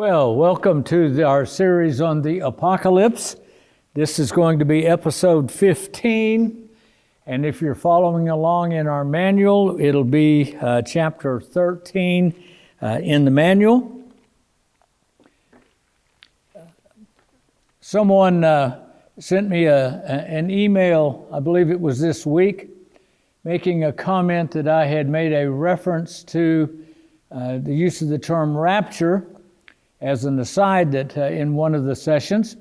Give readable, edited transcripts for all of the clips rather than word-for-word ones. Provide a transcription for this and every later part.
Well, welcome to our series on the Apocalypse. This is going to be episode 15, and if you're following along in our manual, it'll be chapter 13 in the manual. Someone sent me an email, I believe it was this week, making a comment that I had made a reference to the use of the term rapture as an aside that in one of the sessions,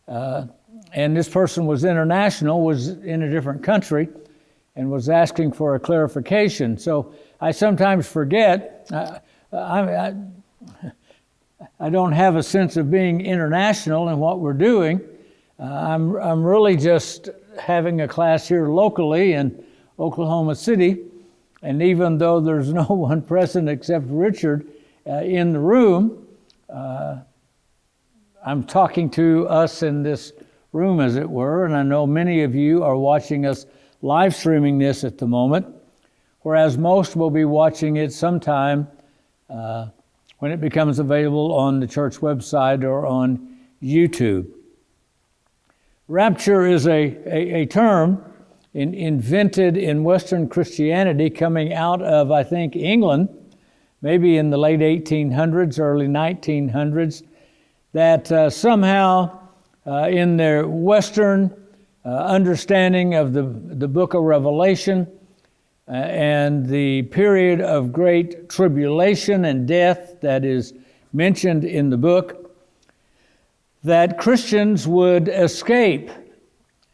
and this person was international, was in a different country, and was asking for a clarification. So I sometimes forget, I don't have a sense of being international in what we're doing. I'm really just having a class here locally in Oklahoma City, and even though there's no one present except Richard in the room, I'm talking to us in this room, as it were, and I know many of you are watching us live streaming this at the moment, whereas most will be watching it sometime when it becomes available on the church website or on YouTube. Rapture is a term invented in Western Christianity coming out of, I think, England, maybe in the late 1800s, early 1900s, that somehow in their Western understanding of the book of Revelation and the period of great tribulation and death that is mentioned in the book, that Christians would escape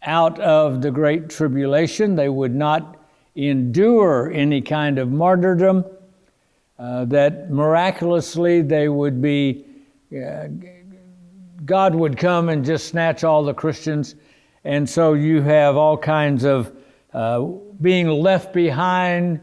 out of the great tribulation. They would not endure any kind of martyrdom, that miraculously they would be, God would come and just snatch all the Christians. And so you have all kinds of being left behind,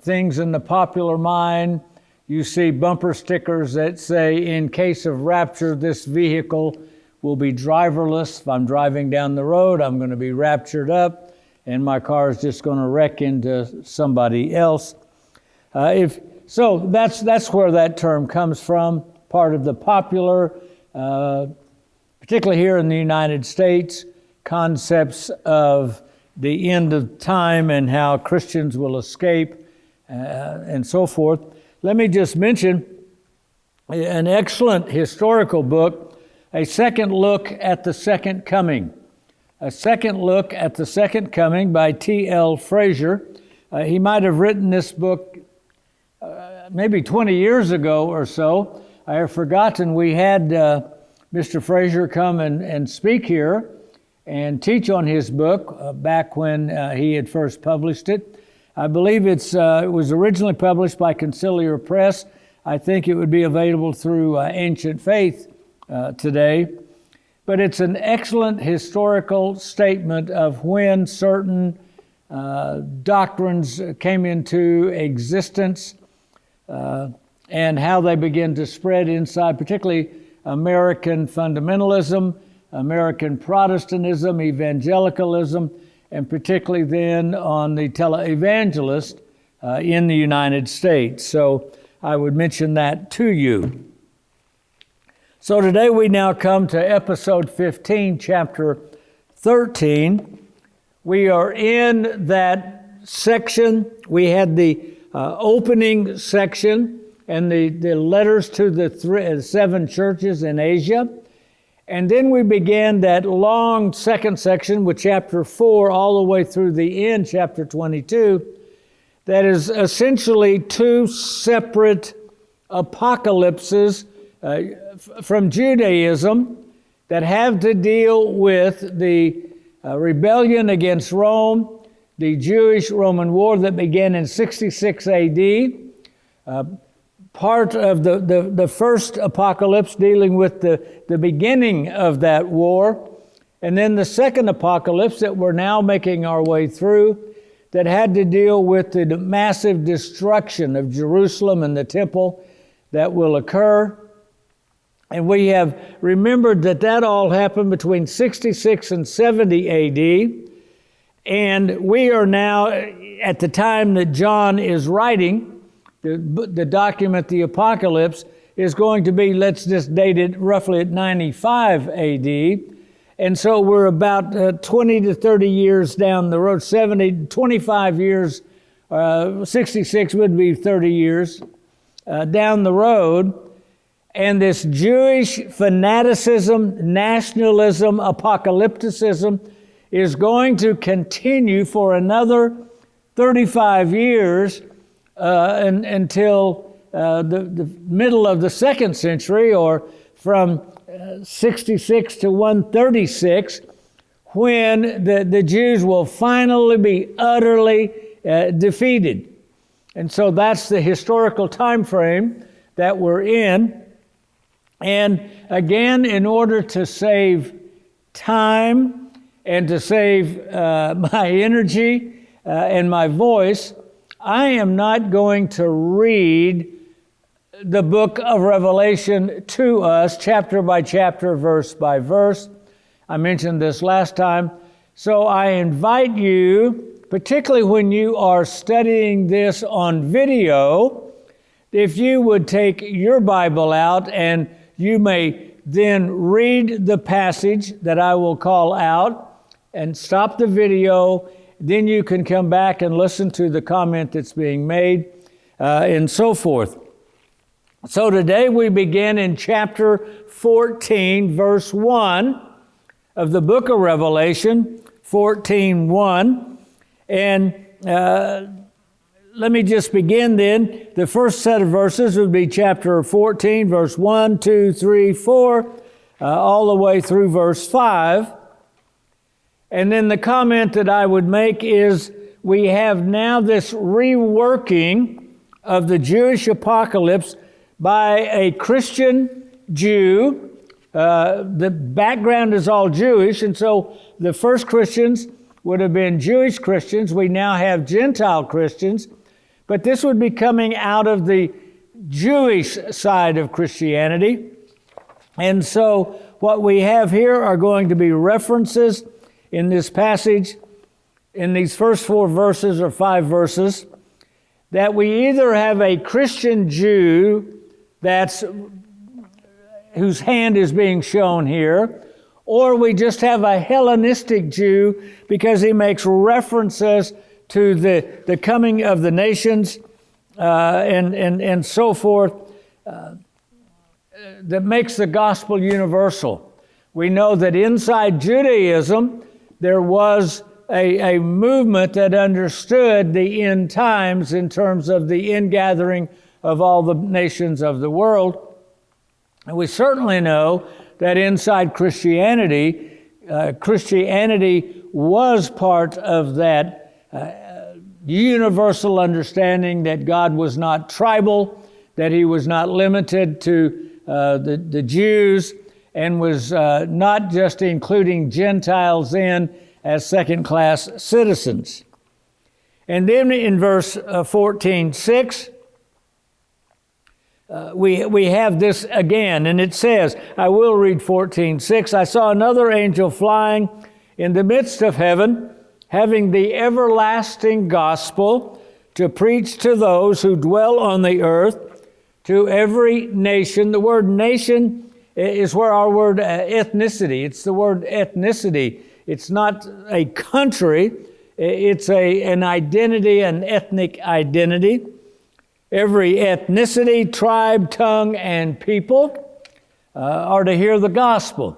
things in the popular mind. You see bumper stickers that say, in case of rapture, this vehicle will be driverless. If I'm driving down the road, I'm going to be raptured up, and my car is just going to wreck into somebody else. So that's where that term comes from, part of the popular, particularly here in the United States, concepts of the end of time and how Christians will escape and so forth. Let me just mention an excellent historical book, A Second Look at the Second Coming. A Second Look at the Second Coming by T.L. Frazier. He might have written this book maybe 20 years ago or so. I have forgotten we had Mr. Frazier come and speak here and teach on his book back when he had first published it. I believe it was originally published by Conciliar Press. I think it would be available through Ancient Faith today. But it's an excellent historical statement of when certain doctrines came into existence and how they began to spread inside, particularly American fundamentalism, American Protestantism, evangelicalism, and particularly then on the televangelist in the United States. So I would mention that to you. So today we now come to episode 15, chapter 13. We are in that section. We had the opening section and the letters to the 7 churches in Asia. And then we began that long second section with chapter 4 all the way through the end, chapter 22, that is essentially 2 separate apocalypses from Judaism that have to deal with the rebellion against Rome, the Jewish-Roman War that began in 66 A.D., part of the first apocalypse dealing with the beginning of that war, and then the second apocalypse that we're now making our way through that had to deal with the massive destruction of Jerusalem and the temple that will occur. And we have remembered that all happened between 66 and 70 A.D., and we are now, at the time that John is writing, the document, the Apocalypse, is going to be, let's just date it roughly at 95 AD. And so we're about 20 to 30 years down the road, 25 years, 66 would be 30 years down the road. And this Jewish fanaticism, nationalism, apocalypticism is going to continue for another 35 years until the middle of the second century, or from 66 to 136, when the Jews will finally be utterly defeated. And so that's the historical time frame that we're in. And again, in order to save time and to save my energy and my voice, I am not going to read the book of Revelation to us, chapter by chapter, verse by verse. I mentioned this last time. So I invite you, particularly when you are studying this on video, if you would take your Bible out, and you may then read the passage that I will call out and stop the video. Then you can come back and listen to the comment that's being made and so forth. So today we begin in chapter 14, verse 1 of the book of Revelation, 14:1. And let me just begin then. The first set of verses would be chapter 14, verse 1, 2, 3, 4, all the way through verse 5. And then the comment that I would make is we have now this reworking of the Jewish apocalypse by a Christian Jew. The background is all Jewish, and so the first Christians would have been Jewish Christians. We now have Gentile Christians, but this would be coming out of the Jewish side of Christianity. And so what we have here are going to be references in this passage, in these first 4 verses or 5 verses, that we either have a Christian Jew whose hand is being shown here, or we just have a Hellenistic Jew because he makes references to the coming of the nations and so forth that makes the gospel universal. We know that inside Judaism there was a movement that understood the end times in terms of the ingathering of all the nations of the world. And we certainly know that inside Christianity, Christianity was part of that universal understanding that God was not tribal, that he was not limited to the Jews, and was not just including Gentiles in as second-class citizens. And then in verse 14:6, we have this again, and it says, I will read 14:6, I saw another angel flying in the midst of heaven, having the everlasting gospel to preach to those who dwell on the earth, to every nation. The word nation is where our word ethnicity, it's the word ethnicity. It's not a country, it's an identity, an ethnic identity. Every ethnicity, tribe, tongue, and people are to hear the gospel.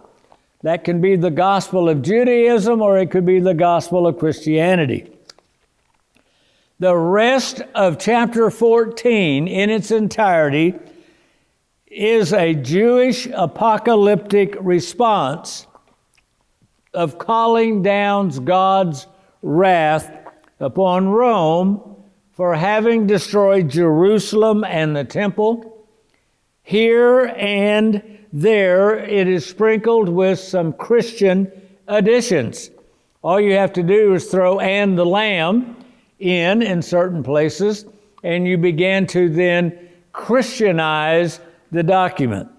That can be the gospel of Judaism, or it could be the gospel of Christianity. The rest of chapter 14 in its entirety is a Jewish apocalyptic response of calling down God's wrath upon Rome for having destroyed Jerusalem and the temple. Here and there it is sprinkled with some Christian additions. All you have to do is throw "and the Lamb" in certain places, and you begin to then Christianize the document.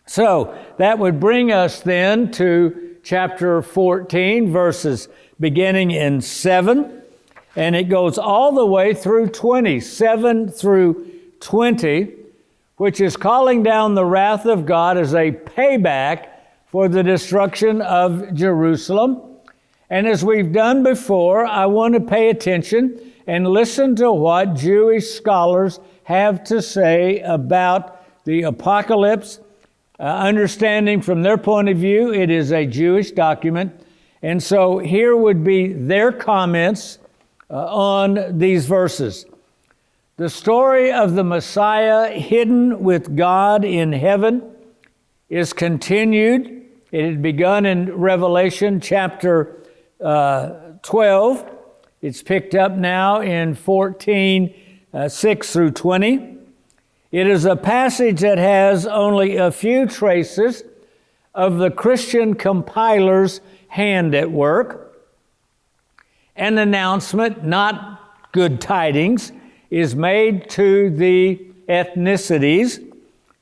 So that would bring us then to chapter 14, verses beginning in 7, and it goes all the way through 20, 7 through 20, which is calling down the wrath of God as a payback for the destruction of Jerusalem. And as we've done before, I want to pay attention and listen to what Jewish scholars have to say about the apocalypse, understanding from their point of view it is a Jewish document. And so here would be their comments on these verses. The story of the Messiah hidden with God in heaven is continued. It had begun in Revelation chapter 12. It's picked up now in 14, 6 through 20. It is a passage that has only a few traces of the Christian compiler's hand at work. An announcement, not good tidings, is made to the ethnicities.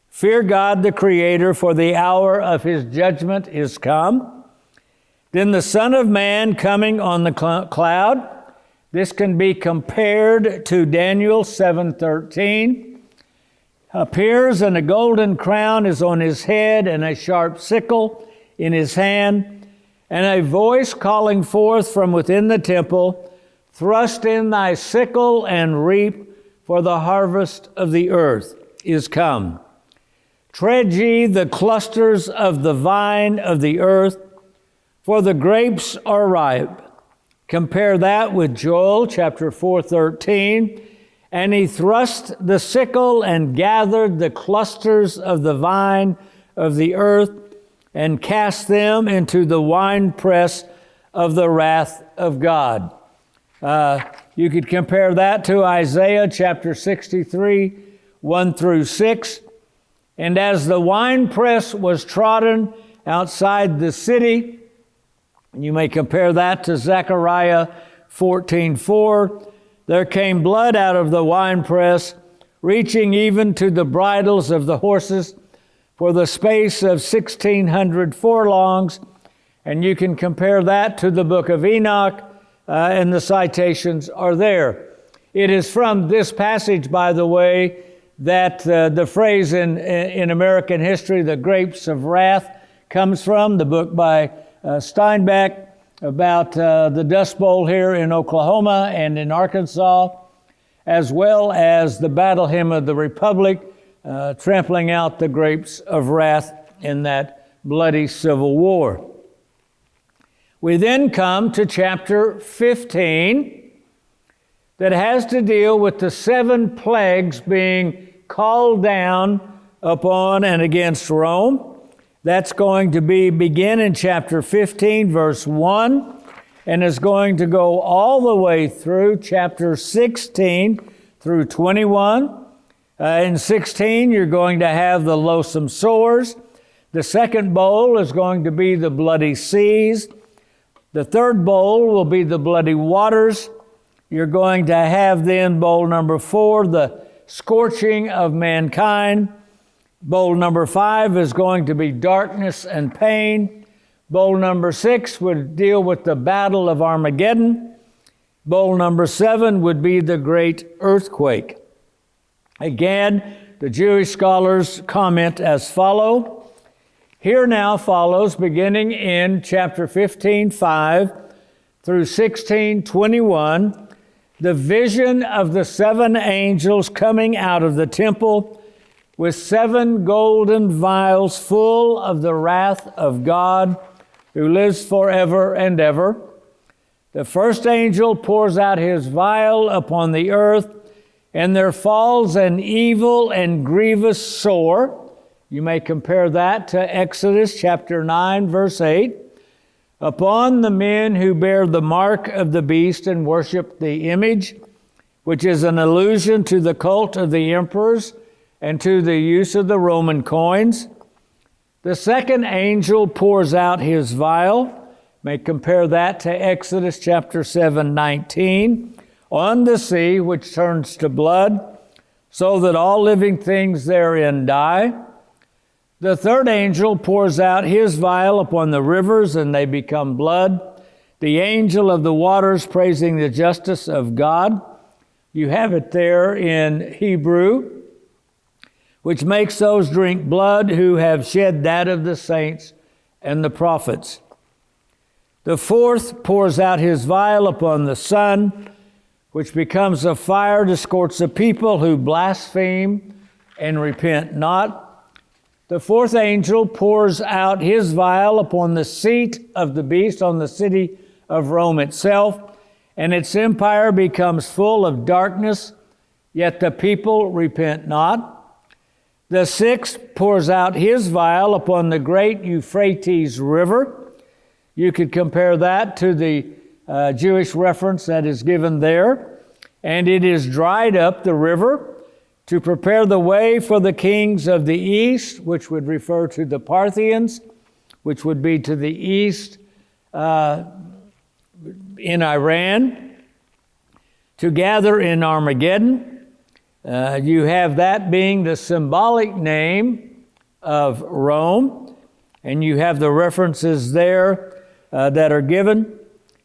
Fear God the Creator, for the hour of His judgment is come. Then the Son of Man coming on the cloud. This can be compared to Daniel 7:13. Appears, and a golden crown is on his head, and a sharp sickle in his hand, and a voice calling forth from within the temple, thrust in thy sickle and reap, for the harvest of the earth is come. Tread ye the clusters of the vine of the earth, for the grapes are ripe. Compare that with Joel chapter 4:13. And he thrust the sickle and gathered the clusters of the vine of the earth and cast them into the winepress of the wrath of God. You could compare that to Isaiah chapter 63, 1 through 6. And as the winepress was trodden outside the city, you may compare that to Zechariah 14:4. There came blood out of the winepress, reaching even to the bridles of the horses for the space of 1,600 furlongs. And you can compare that to the book of Enoch, and the citations are there. It is from this passage, by the way, that the phrase in American history, the grapes of wrath, comes from. The book by Steinbeck about the Dust Bowl here in Oklahoma and in Arkansas, as well as the Battle Hymn of the Republic, trampling out the grapes of wrath in that bloody civil war. We then come to chapter 15 that has to deal with the 7 plagues being called down upon and against Rome. That's going to begin in chapter 15, verse 1, and is going to go all the way through chapter 16 through 21. In 16, you're going to have the loathsome sores. The second bowl is going to be the bloody seas. The third bowl will be the bloody waters. You're going to have then bowl number 4, the scorching of mankind. Bowl number 5 is going to be darkness and pain. Bowl number 6 would deal with the battle of Armageddon. Bowl number 7 would be the great earthquake. Again, the Jewish scholars comment as follow. Here now follows, beginning in chapter 15:5 through 16:21, the vision of the 7 angels coming out of the temple with 7 golden vials full of the wrath of God, who lives forever and ever. The first angel pours out his vial upon the earth, and there falls an evil and grievous sore. You may compare that to Exodus chapter 9, verse 8. Upon the men who bear the mark of the beast and worship the image, which is an allusion to the cult of the emperors and to the use of the Roman coins. The second angel pours out his vial. May compare that to Exodus chapter 7:19. On the sea, which turns to blood, so that all living things therein die. The third angel pours out his vial upon the rivers, and they become blood. The angel of the waters praising the justice of God. You have it there in Hebrew, which makes those drink blood who have shed that of the saints and the prophets. The fourth pours out his vial upon the sun, which becomes a fire to scorch the people who blaspheme and repent not. The fourth angel pours out his vial upon the seat of the beast, on the city of Rome itself, and its empire becomes full of darkness, yet the people repent not. The sixth pours out his vial upon the great Euphrates River. You could compare that to the Jewish reference that is given there. And it is dried up, the river, to prepare the way for the kings of the east, which would refer to the Parthians, which would be to the east in Iran, to gather in Armageddon. You have that being the symbolic name of Rome, and you have the references there that are given,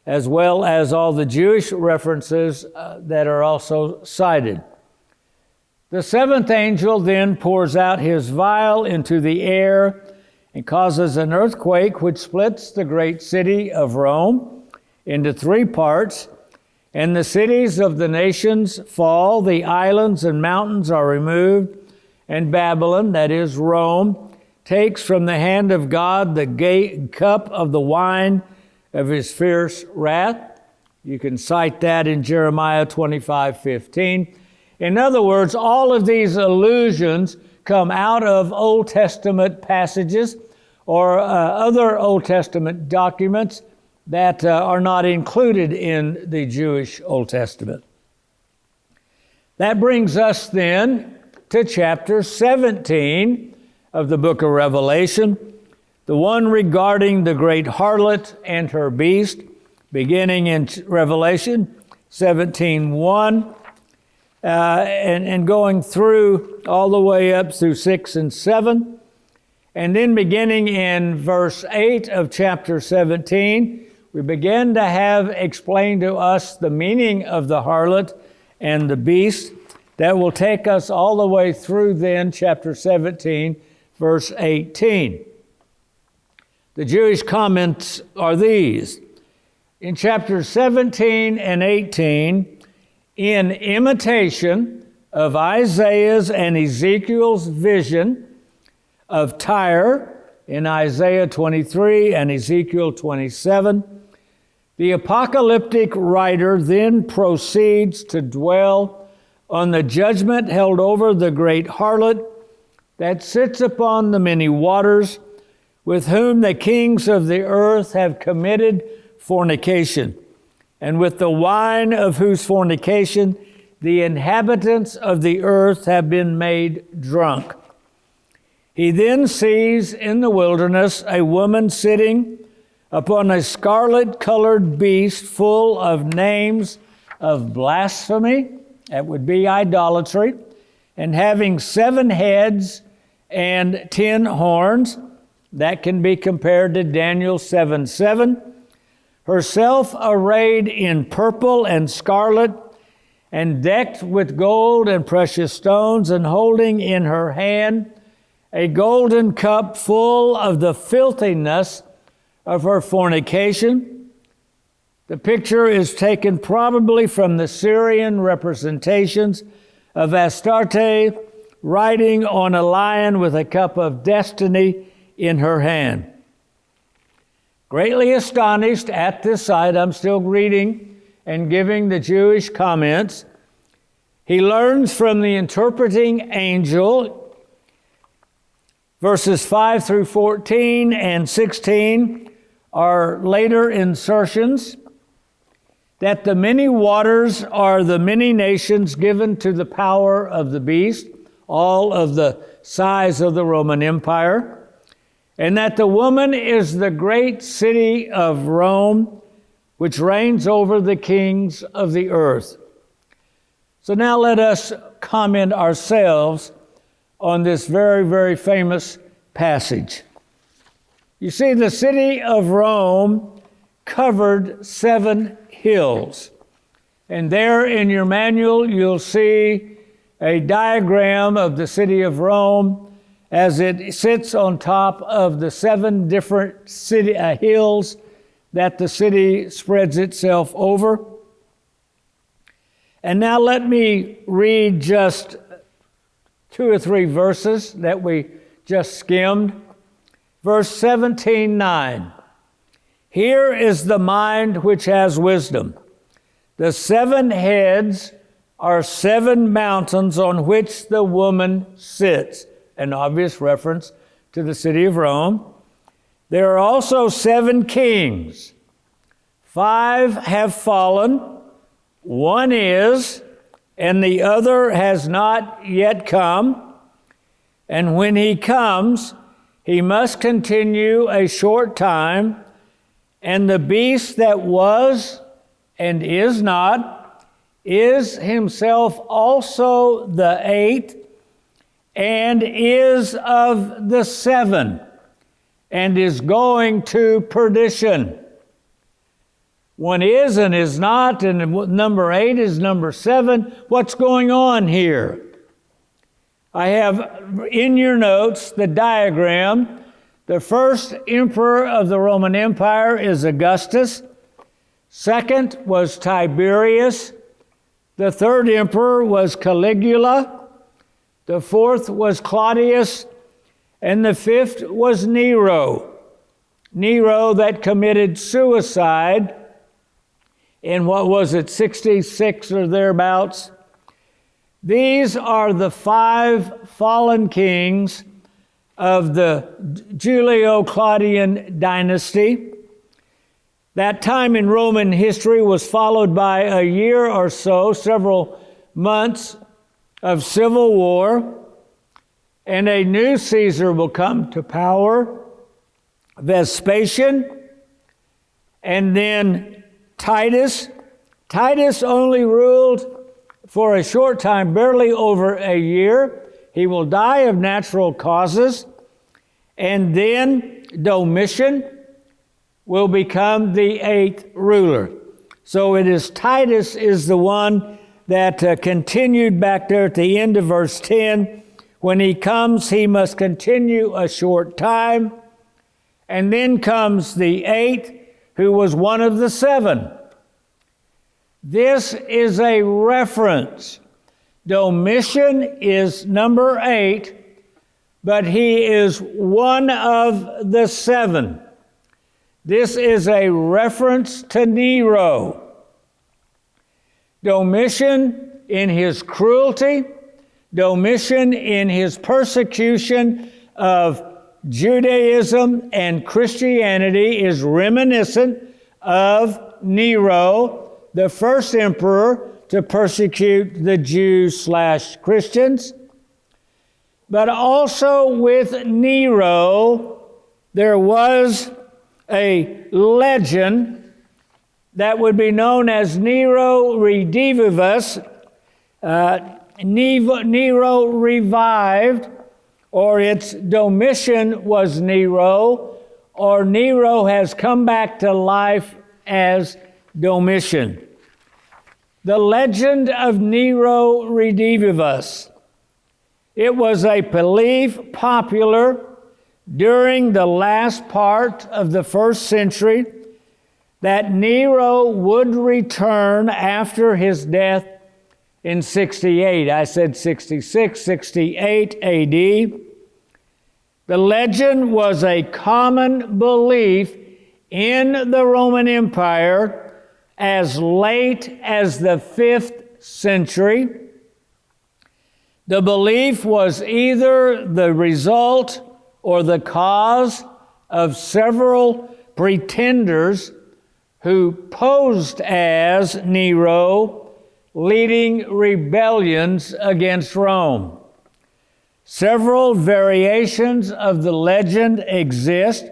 as well as all the Jewish references that are also cited. The seventh angel then pours out his vial into the air and causes an earthquake which splits the great city of Rome into three parts, and the cities of the nations fall, the islands and mountains are removed, and Babylon, that is Rome, takes from the hand of God the cup of the wine of his fierce wrath. You can cite that in Jeremiah 25:15. In other words, all of these allusions come out of Old Testament passages or other Old Testament documents that are not included in the Jewish Old Testament. That brings us then to chapter 17 of the book of Revelation, the one regarding the great harlot and her beast, beginning in Revelation 17:1. And going through all the way up through 6 and 7. And then beginning in verse 8 of chapter 17, we begin to have explained to us the meaning of the harlot and the beast. That will take us all the way through then chapter 17, verse 18. The Jewish comments are these. In chapters 17 and 18, in imitation of Isaiah's and Ezekiel's vision of Tyre in Isaiah 23 and Ezekiel 27, the apocalyptic writer then proceeds to dwell on the judgment held over the great harlot that sits upon the many waters, with whom the kings of the earth have committed fornication, and with the wine of whose fornication the inhabitants of the earth have been made drunk. He then sees in the wilderness a woman sitting upon a scarlet-colored beast full of names of blasphemy, that would be idolatry, and having 7 heads and 10 horns. That can be compared to Daniel 7:7. Herself arrayed in purple and scarlet, and decked with gold and precious stones, and holding in her hand a golden cup full of the filthiness of her fornication. The picture is taken probably from the Syrian representations of Astarte riding on a lion with a cup of destiny in her hand. Greatly astonished at this sight, I'm still reading and giving the Jewish comments. He learns from the interpreting angel, verses 5 through 14 and 16 are later insertions, that the many waters are the many nations given to the power of the beast, all of the size of the Roman Empire, and that the woman is the great city of Rome, which reigns over the kings of the earth. So now let us comment ourselves on this very, very famous passage. You see, the city of Rome covered 7 hills. And there in your manual, you'll see a diagram of the city of Rome as it sits on top of the 7 different hills that the city spreads itself over. And now let me read just 2 or 3 verses that we just skimmed. Verse 17:9. Here is the mind which has wisdom. The 7 heads are 7 mountains on which the woman sits. An obvious reference to the city of Rome. There are also 7 kings. 5 have fallen, 1 is, and the other has not yet come. And when he comes, he must continue a short time. And the beast that was and is not is himself also the 8th, and is of the 7, and is going to perdition. 1 is and is not, and number 8 is number 7. What's going on here? I have in your notes the diagram. The first emperor of the Roman Empire is Augustus. Second was Tiberius. The third emperor was Caligula. The fourth was Claudius. And the fifth was Nero. Nero that committed suicide in 66 or thereabouts. These are the 5 fallen kings of the Julio-Claudian dynasty. That time in Roman history was followed by a year or so, several months of civil war, and a new Caesar will come to power, Vespasian, and then Titus. Titus only ruled for a short time, barely over a year. He will die of natural causes. And then Domitian will become the 8th ruler. So it is Titus is the one that continued back there at the end of verse 10. When he comes, he must continue a short time. And then comes the 8th, who was one of the 7. This is a reference. Domitian is number 8, but he is one of the 7. This is a reference to Nero. Domitian in his cruelty, Domitian in his persecution of Judaism and Christianity is reminiscent of Nero, the first emperor to persecute the Jews/Christians. But also with Nero, there was a legend that would be known as Nero Redivivus, Nero revived, or it's Domitian was Nero, or Nero has come back to life as Domitian. The legend of Nero Redivivus. It was a belief popular during the last part of the 1st century that Nero would return after his death in 68. I said 66, 68 AD. The legend was a common belief in the Roman Empire as late as the 5th century. The belief was either the result or the cause of several pretenders who posed as Nero, leading rebellions against Rome. Several variations of the legend exist,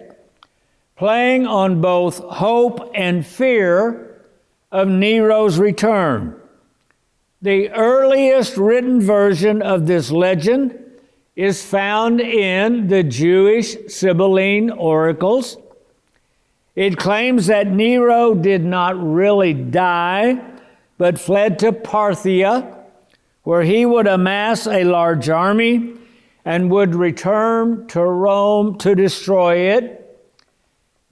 playing on both hope and fear of Nero's return. The earliest written version of this legend is found in the Jewish Sibylline oracles. It claims that Nero did not really die, but fled to Parthia, where he would amass a large army and would return to Rome to destroy it.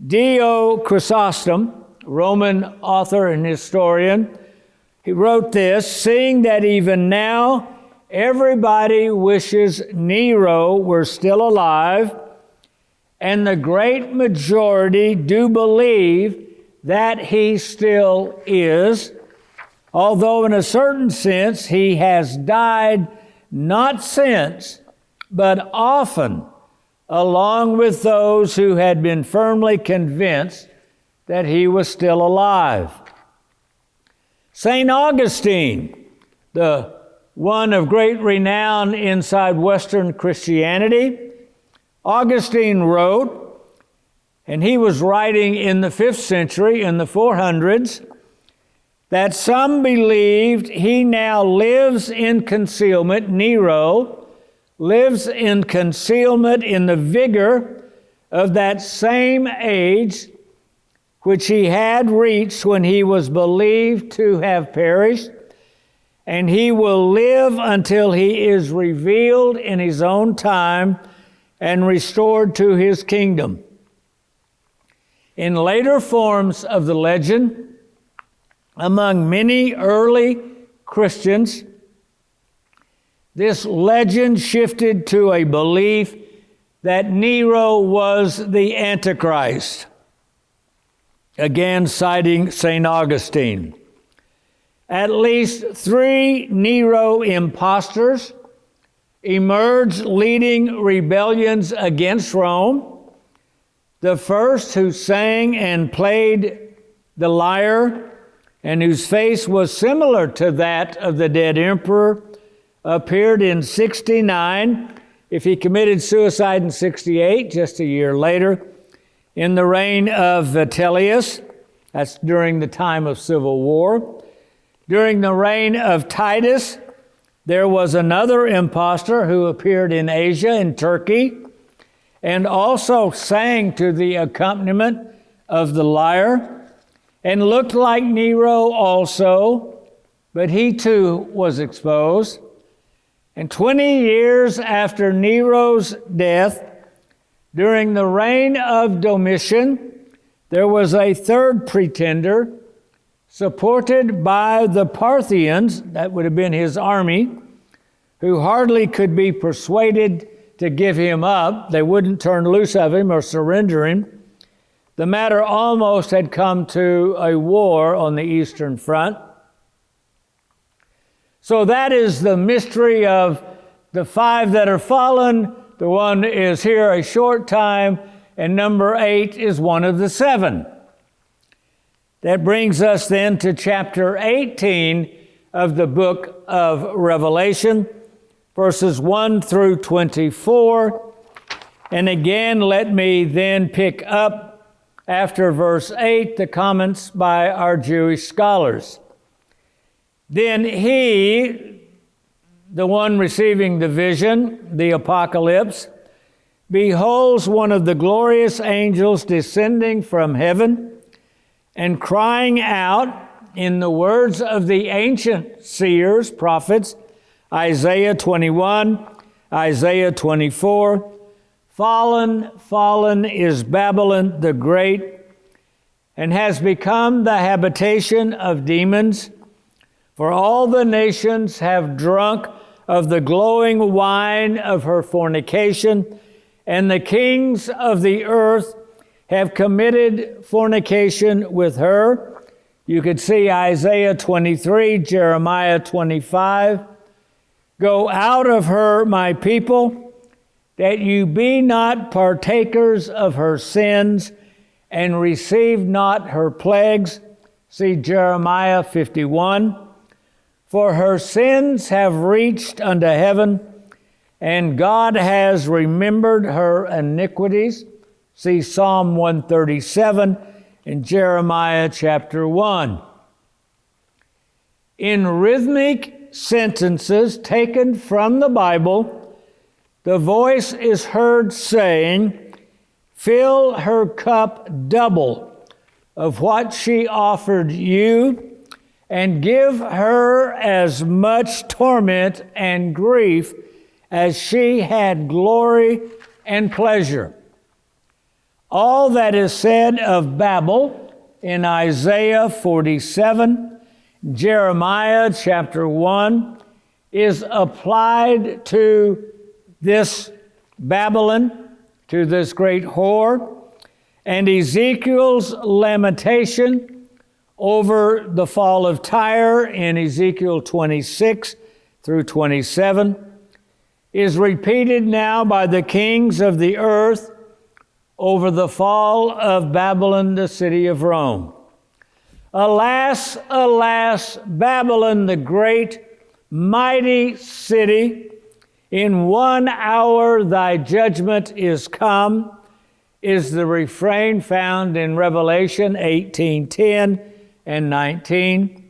Dio Chrysostom, Roman author and historian, he wrote this, seeing that even now everybody wishes Nero were still alive, and the great majority do believe that he still is, although in a certain sense he has died not since, but often, along with those who had been firmly convinced that he was still alive. St. Augustine, the one of great renown inside Western Christianity, Augustine wrote, and he was writing in the 5th century, in the 400s, that some believed he now lives in concealment, Nero lives in concealment in the vigor of that same age which he had reached when he was believed to have perished, and he will live until he is revealed in his own time and restored to his kingdom. In later forms of the legend, among many early Christians, this legend shifted to a belief that Nero was the Antichrist. Again, citing St. Augustine. At least 3 Nero impostors emerged leading rebellions against Rome. The first, who sang and played the lyre and whose face was similar to that of the dead emperor, appeared in 69. If he committed suicide in 68, just a year later, in the reign of Vitellius, that's during the time of civil war. During the reign of Titus, there was another impostor who appeared in Asia, in Turkey, and also sang to the accompaniment of the lyre, and looked like Nero also, but he too was exposed. And 20 years after Nero's death, during the reign of Domitian, there was a third pretender, supported by the Parthians, that would have been his army, who hardly could be persuaded to give him up. They wouldn't turn loose of him or surrender him. The matter almost had come to a war on the Eastern Front. So that is the mystery of the 5 that are fallen. The one is here a short time, and number 8 is one of the 7. That brings us then to chapter 18 of the book of Revelation, verses 1 through 24. And again, let me then pick up after verse 8 the comments by our Jewish scholars. Then he, the one receiving the vision, the apocalypse, beholds one of the glorious angels descending from heaven and crying out in the words of the ancient seers, prophets, Isaiah 21, Isaiah 24, "Fallen, fallen is Babylon the Great, and has become the habitation of demons. For all the nations have drunk of the glowing wine of her fornication, and the kings of the earth have committed fornication with her." You could see Isaiah 23, Jeremiah 25. "Go out of her, my people, that you be not partakers of her sins, and receive not her plagues." See Jeremiah 51. "For her sins have reached unto heaven, and God has remembered her iniquities." See Psalm 137 and Jeremiah chapter 1. In rhythmic sentences taken from the Bible, the voice is heard saying, "Fill her cup double of what she offered you, and give her as much torment and grief as she had glory and pleasure. All that is said of Babel in Isaiah 47, Jeremiah chapter 1, is applied to this Babylon, to this great whore, and Ezekiel's lamentation over the fall of Tyre in Ezekiel 26 through 27 is repeated now by the kings of the earth over the fall of Babylon, the city of Rome. Alas, alas, Babylon, the great, mighty city, in 1 hour thy judgment is come, is the refrain found in Revelation 18:10 and 19.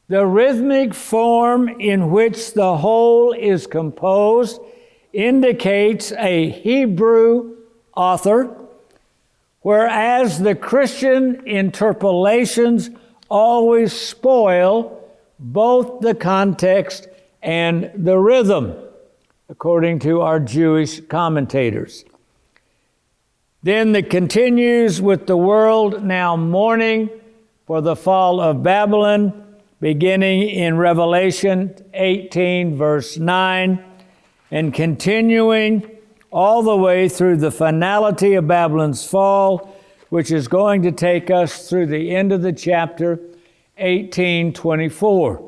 The rhythmic form in which the whole is composed indicates a Hebrew author, whereas the Christian interpolations always spoil both the context and the rhythm, according to our Jewish commentators. Then it continues with the world now mourning for the fall of Babylon, beginning in Revelation 18, verse 9, and continuing all the way through the finality of Babylon's fall, which is going to take us through the end of the chapter, 18:24.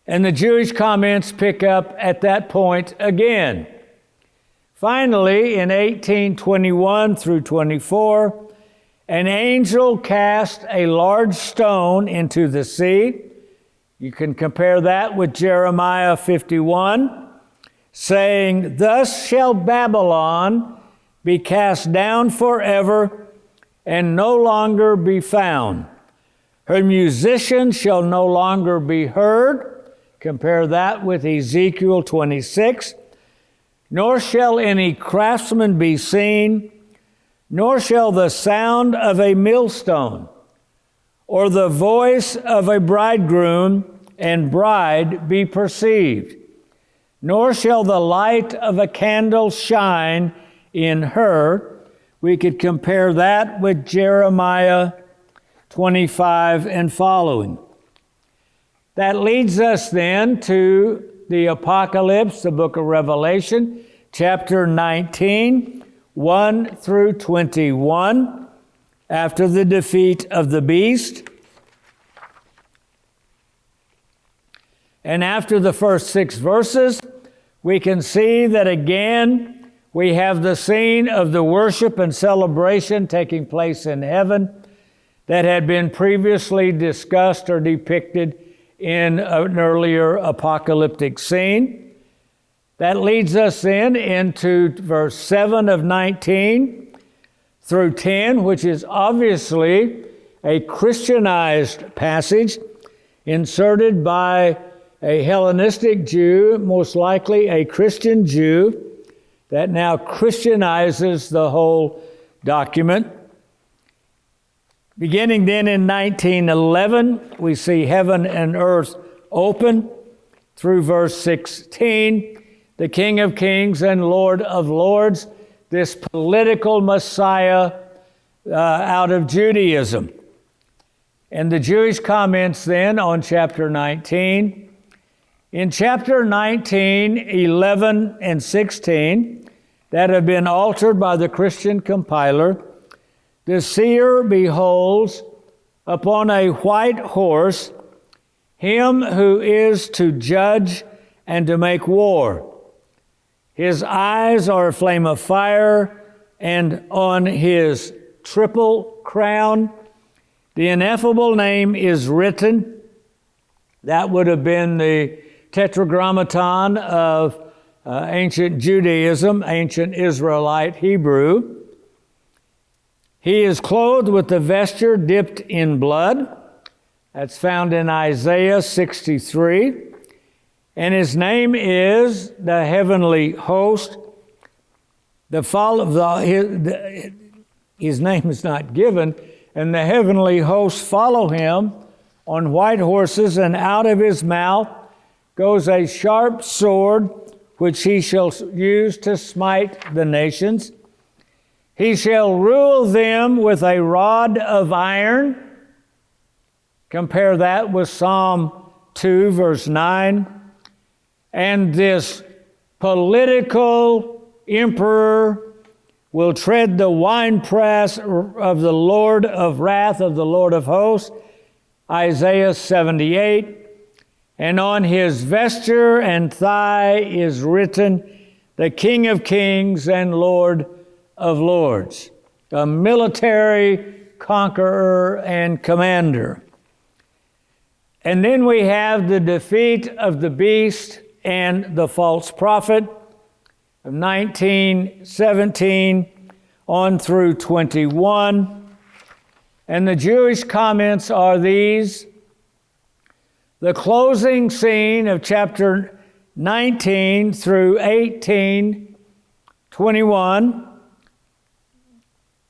And the Jewish comments pick up at that point again. Finally, in 18:21 through 24, an angel cast a large stone into the sea. You can compare that with Jeremiah 51, saying, "Thus shall Babylon be cast down forever and no longer be found. Her musicians shall no longer be heard." Compare that with Ezekiel 26. "Nor shall any craftsman be seen, nor shall the sound of a millstone, or the voice of a bridegroom and bride be perceived, nor shall the light of a candle shine in her." We could compare that with Jeremiah 25 and following. That leads us then to the Apocalypse, the book of Revelation, chapter 19, 1 through 21, after the defeat of the beast. And after the first 6 verses, we can see that again we have the scene of the worship and celebration taking place in heaven that had been previously discussed or depicted in an earlier apocalyptic scene. That leads us then into verse 7 of 19 through 10, which is obviously a Christianized passage inserted by a Hellenistic Jew, most likely a Christian Jew, that now Christianizes the whole document. Beginning then in 1911, we see heaven and earth open through verse 16. The King of Kings and Lord of Lords, this political Messiah out of Judaism. And the Jewish comments then on chapter 19. In chapter 19, 11, and 16, that have been altered by the Christian compiler, the seer beholds upon a white horse him who is to judge and to make war. His eyes are a flame of fire, and on his triple crown the ineffable name is written. That would have been the tetragrammaton of ancient Judaism, ancient Israelite Hebrew. He is clothed with the vesture dipped in blood. That's found in Isaiah 63. And his name is the heavenly host. His name is not given, and the heavenly hosts follow him on white horses, and out of his mouth goes a sharp sword, which he shall use to smite the nations. He shall rule them with a rod of iron. Compare that with Psalm 2, verse 9. And this political emperor will tread the winepress of the Lord of wrath, of the Lord of hosts, Isaiah 78. And on his vesture and thigh is written, the King of Kings and Lord of Lords, a military conqueror and commander. And then we have the defeat of the beast and the false prophet of 19:17 on through 21. And the Jewish comments are these. The closing scene of chapter 19 through 18:21,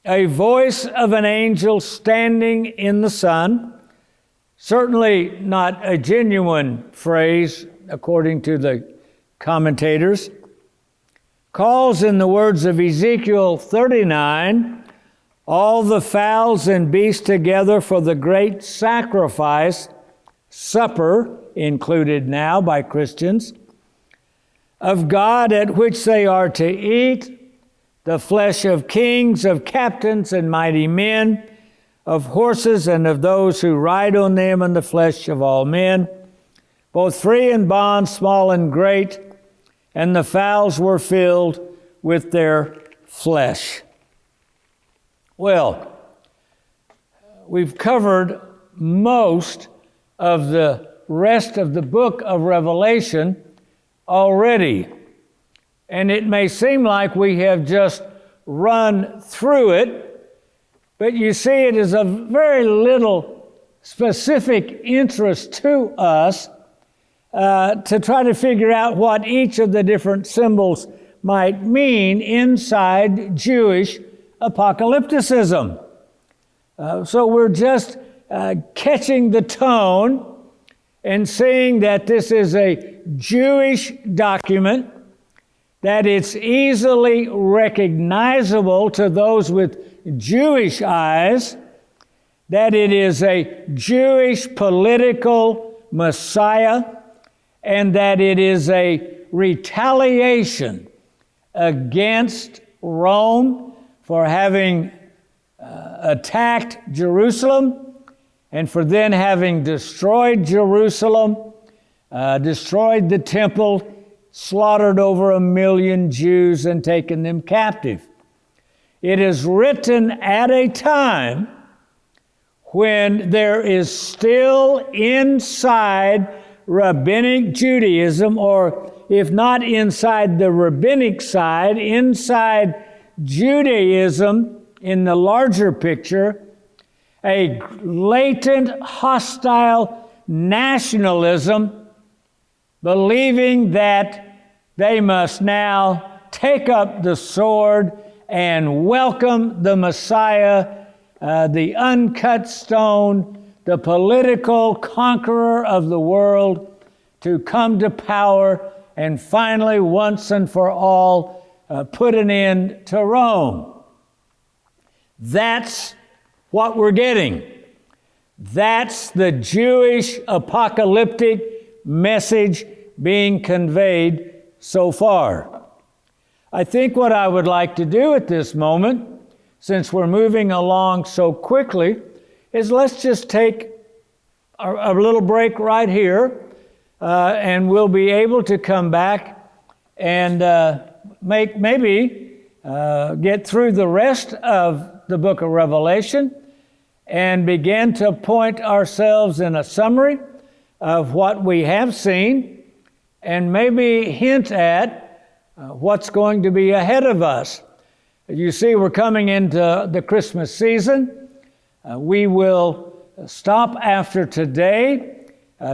a voice of an angel standing in the sun, certainly not a genuine phrase according to the commentators, calls in the words of Ezekiel 39, all the fowls and beasts together for the great sacrifice, supper included now by Christians, of God at which they are to eat, the flesh of kings, of captains and mighty men, of horses and of those who ride on them, and the flesh of all men, both free and bond, small and great, and the fowls were filled with their flesh. Well, we've covered most of the rest of the book of Revelation already. And it may seem like we have just run through it, but you see it is of very little specific interest to us to try to figure out what each of the different symbols might mean inside Jewish apocalypticism. So we're just catching the tone and seeing that this is a Jewish document, that it's easily recognizable to those with Jewish eyes, that it is a Jewish political Messiah, and that it is a retaliation against Rome for having attacked Jerusalem, and for then having destroyed Jerusalem, destroyed the temple, slaughtered over 1 million Jews and taken them captive. It is written at a time when there is still inside rabbinic Judaism, or if not inside the rabbinic side, inside Judaism in the larger picture, a latent hostile nationalism, believing that they must now take up the sword and welcome the Messiah, the uncut stone, the political conqueror of the world, to come to power and finally, once and for all, put an end to Rome. That's what we're getting. That's the Jewish apocalyptic message being conveyed so far. I think what I would like to do at this moment, since we're moving along so quickly, is let's just take a little break right here, and we'll be able to come back and get through the rest of the book of Revelation and begin to point ourselves in a summary of what we have seen, and maybe hint at what's going to be ahead of us. You see, we're coming into the Christmas season. We will stop after today.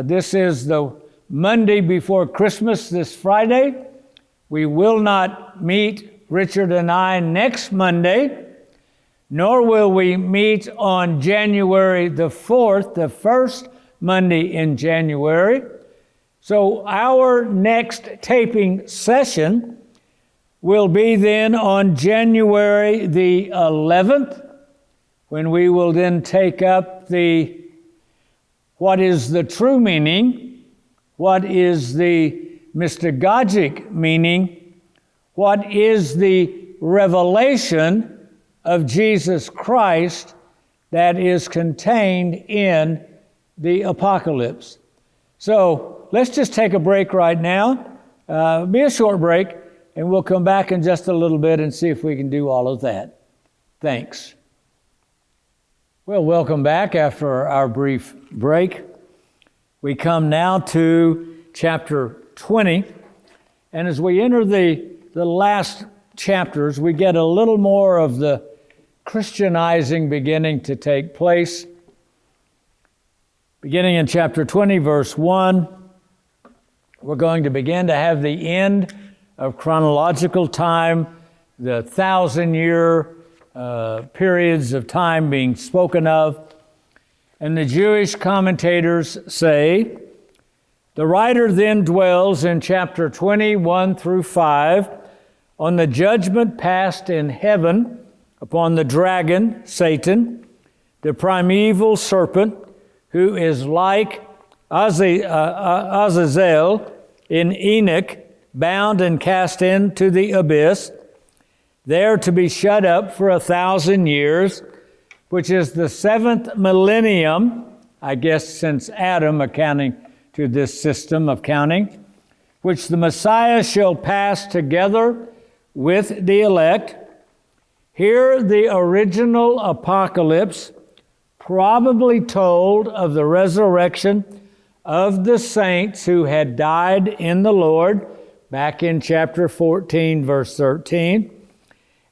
This is the Monday before Christmas, this Friday. We will not meet, Richard and I, next Monday, nor will we meet on January the 4th, the first Monday in January. So our next taping session will be then on January the 11th, when we will then take up what is the true meaning, what is the mystagogic meaning, what is the revelation of Jesus Christ that is contained in the Apocalypse. So let's just take a break right now. Be a short break, and we'll come back in just a little bit and see if we can do all of that. Thanks. Well, welcome back after our brief break. We come now to chapter 20. And as we enter the last chapters, we get a little more of the Christianizing beginning to take place. Beginning in chapter 20, verse 1, we're going to begin to have the end of chronological time, the 1,000-year periods of time being spoken of. And the Jewish commentators say, the writer then dwells in chapter 21 through 5 on the judgment passed in heaven upon the dragon, Satan, the primeval serpent, who is like Azazel in Enoch, bound and cast into the abyss, there to be shut up for 1,000 years, which is the 7th millennium, I guess since Adam, accounting to this system of counting, which the Messiah shall pass together with the elect. Here the original Apocalypse probably told of the resurrection of the saints who had died in the Lord, back in chapter 14, verse 13,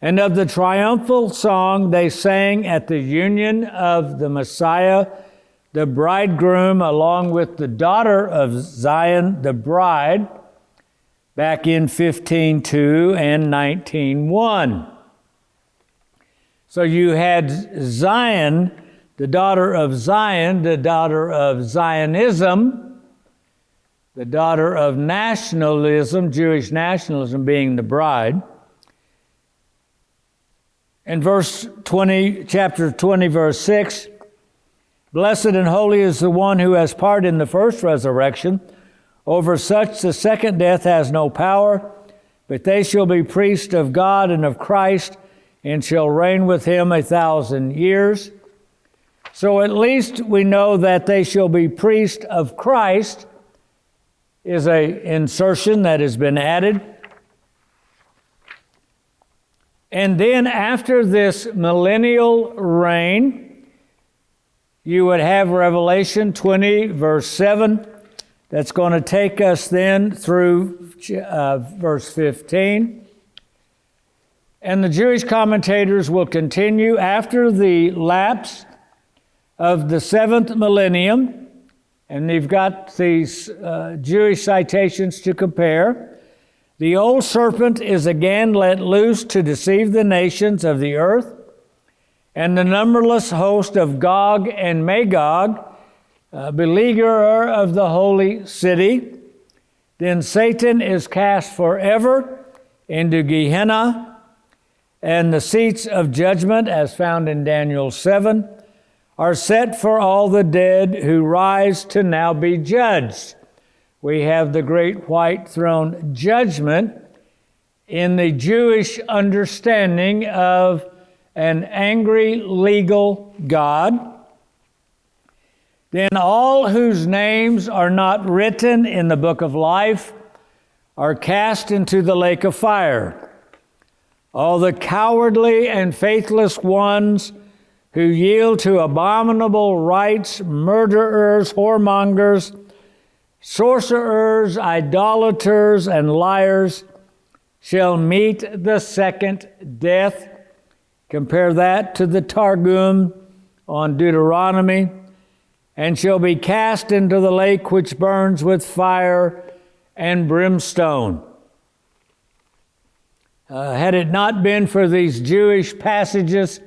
and of the triumphal song they sang at the union of the Messiah, the bridegroom, along with the daughter of Zion, the bride, back in 15:2 and 19:1. So you had Zion, the daughter of Zion, the daughter of Zionism, the daughter of nationalism, Jewish nationalism being the bride. In chapter 20, verse 6, blessed and holy is the one who has part in the first resurrection. Over such the second death has no power, but they shall be priests of God and of Christ, and shall reign with him 1,000 years. So at least we know that they shall be priests of Christ is an insertion that has been added. And then after this millennial reign, you would have Revelation 20, verse 7. That's going to take us then through verse 15. And the Jewish commentators will continue after the lapse of the 7th millennium, and they've got these Jewish citations to compare. The old serpent is again let loose to deceive the nations of the earth, and the numberless host of Gog and Magog, beleaguerer of the holy city. Then Satan is cast forever into Gehenna, and the seats of judgment, as found in Daniel 7, are set for all the dead who rise to now be judged. We have the great white throne judgment in the Jewish understanding of an angry legal God. Then all whose names are not written in the book of life are cast into the lake of fire. All the cowardly and faithless ones who yield to abominable rites, murderers, whoremongers, sorcerers, idolaters, and liars shall meet the second death. Compare that to the Targum on Deuteronomy. And shall be cast into the lake which burns with fire and brimstone. Had it not been for these Jewish passages,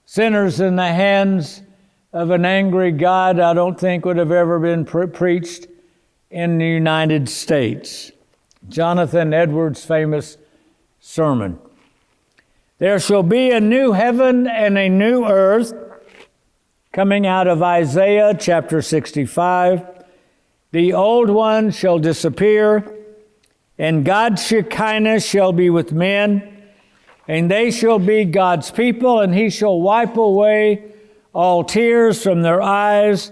sinners in the hands of an angry God, I don't think would have ever been preached in the United States. Jonathan Edwards' famous sermon. There shall be a new heaven and a new earth, coming out of Isaiah chapter 65. The old one shall disappear, and God's Shekinah shall be with men, and they shall be God's people, and he shall wipe away all tears from their eyes,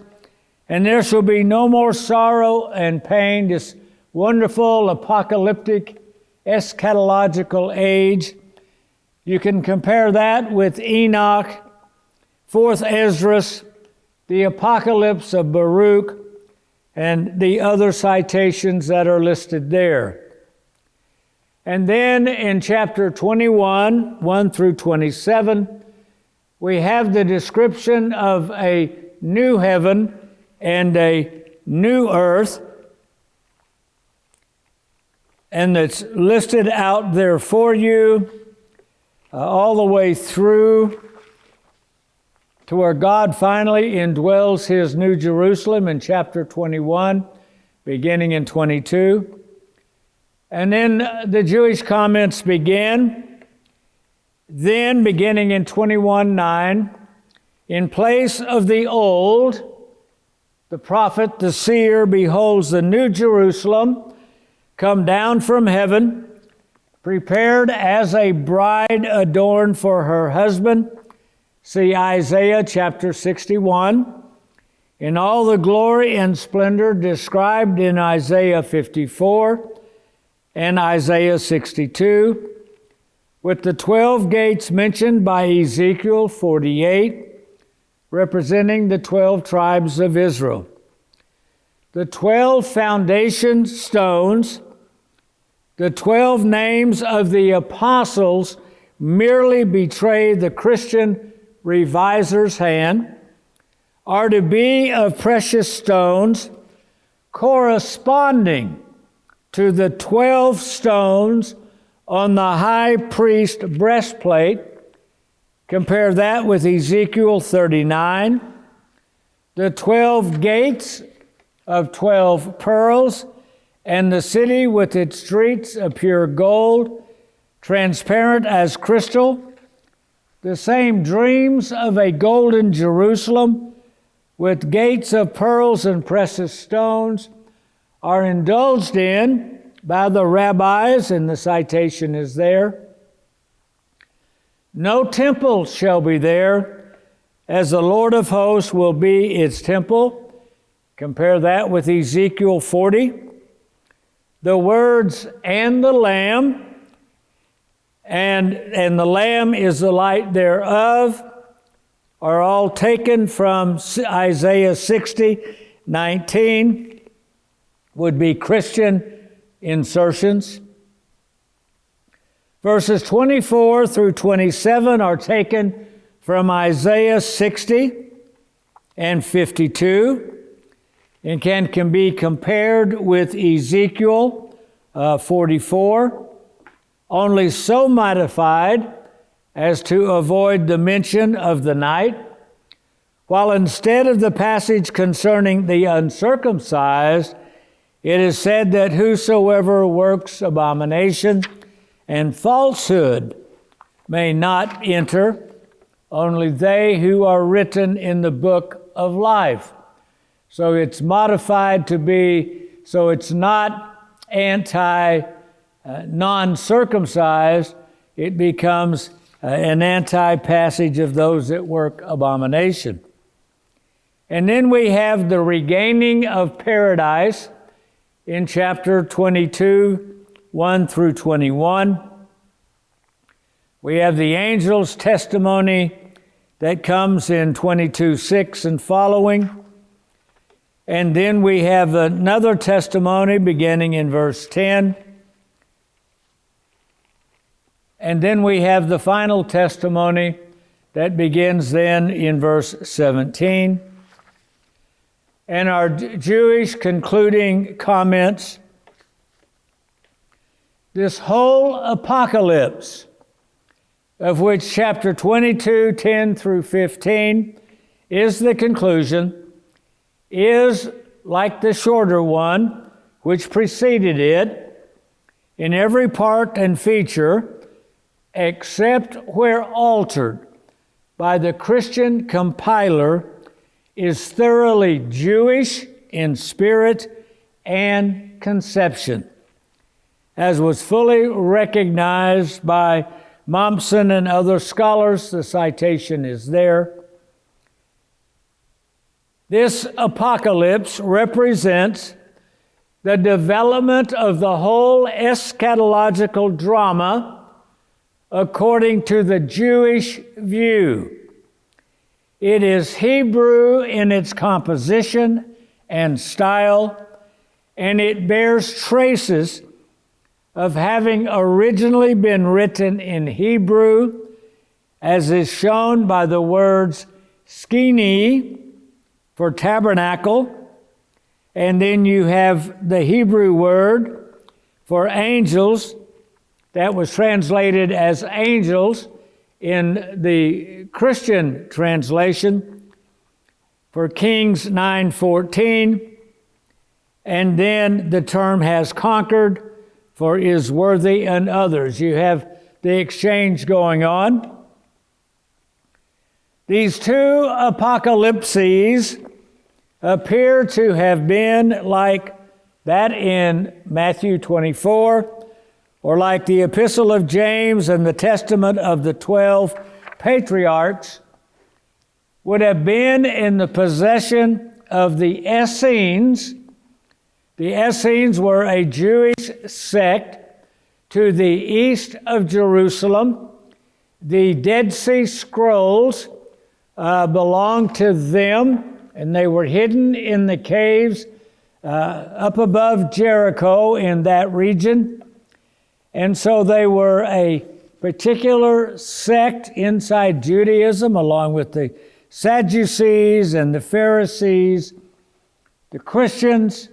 and there shall be no more sorrow and pain. This wonderful apocalyptic eschatological age. You can compare that with Enoch, 4th Ezra, the Apocalypse of Baruch, and the other citations that are listed there. And then in chapter 21, 1 through 27, we have the description of a new heaven and a new earth, and it's listed out there for you all the way through to where God finally indwells his New Jerusalem in chapter 21, beginning in 22. And then the Jewish comments begin. Then, beginning in 21:9, in place of the old, the prophet, the seer, beholds the New Jerusalem come down from heaven, prepared as a bride adorned for her husband. See Isaiah chapter 61. In all the glory and splendor described in Isaiah 54 and Isaiah 62, with the 12 gates mentioned by Ezekiel 48, representing the 12 tribes of Israel. The 12 foundation stones, the 12 names of the apostles merely betray the Christian reviser's hand, are to be of precious stones corresponding to the 12 stones on the high priest breastplate. Compare that with Ezekiel 39. The 12 gates of 12 pearls, and the city with its streets of pure gold, transparent as crystal. The same dreams of a golden Jerusalem with gates of pearls and precious stones are indulged in by the rabbis, and the citation is there. No temple shall be there, as the Lord of hosts will be its temple. Compare that with Ezekiel 40. The words, and the Lamb, and the Lamb is the light thereof, are all taken from Isaiah 60:19, would be Christian insertions. Verses 24 through 27 are taken from Isaiah 60 and 52, and can be compared with Ezekiel 44, only so modified as to avoid the mention of the night, while instead of the passage concerning the uncircumcised, it is said that whosoever works abomination and falsehood may not enter, only they who are written in the book of life. So it's modified to be, so it's not non-circumcised, it becomes an anti-passage of those that work abomination. And then we have the regaining of paradise in chapter 22, 1 through 21. We have the angel's testimony that comes in 22:6 and following. And then we have another testimony beginning in verse 10. And then we have the final testimony that begins then in verse 17. And our Jewish concluding comments. This whole apocalypse, of which chapter 22, 10 through 15, is the conclusion, is like the shorter one which preceded it in every part and feature, except where altered by the Christian compiler, is thoroughly Jewish in spirit and conception, as was fully recognized by Mommsen and other scholars. The citation is there. This apocalypse represents the development of the whole eschatological drama according to the Jewish view. It is Hebrew in its composition and style, and it bears traces of having originally been written in Hebrew, as is shown by the words skini for tabernacle, and then you have the Hebrew word for angels that was translated as angels in the Christian translation for Kings 9:14, and then the term has conquered for is worthy and others. You have the exchange going on. These two apocalypses appear to have been like that in Matthew 24, or like the Epistle of James and the Testament of the 12 patriarchs, would have been in the possession of the Essenes. The Essenes were a Jewish sect to the east of Jerusalem. The Dead Sea Scrolls belonged to them, and they were hidden in the caves up above Jericho in that region. And so they were a particular sect inside Judaism, along with the Sadducees and the Pharisees, the Christians,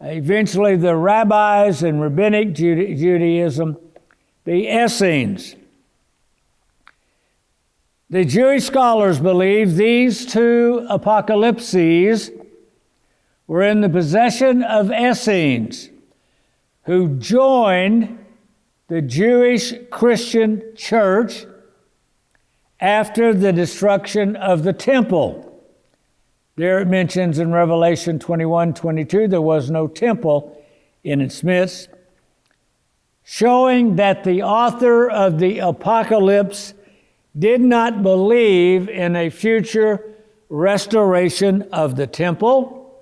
eventually the rabbis in rabbinic Judaism, the Essenes. The Jewish scholars believe these two apocalypses were in the possession of Essenes, who joined the Jewish Christian church after the destruction of the temple. There it mentions in Revelation 21:22, there was no temple in its midst, showing that the author of the apocalypse did not believe in a future restoration of the temple,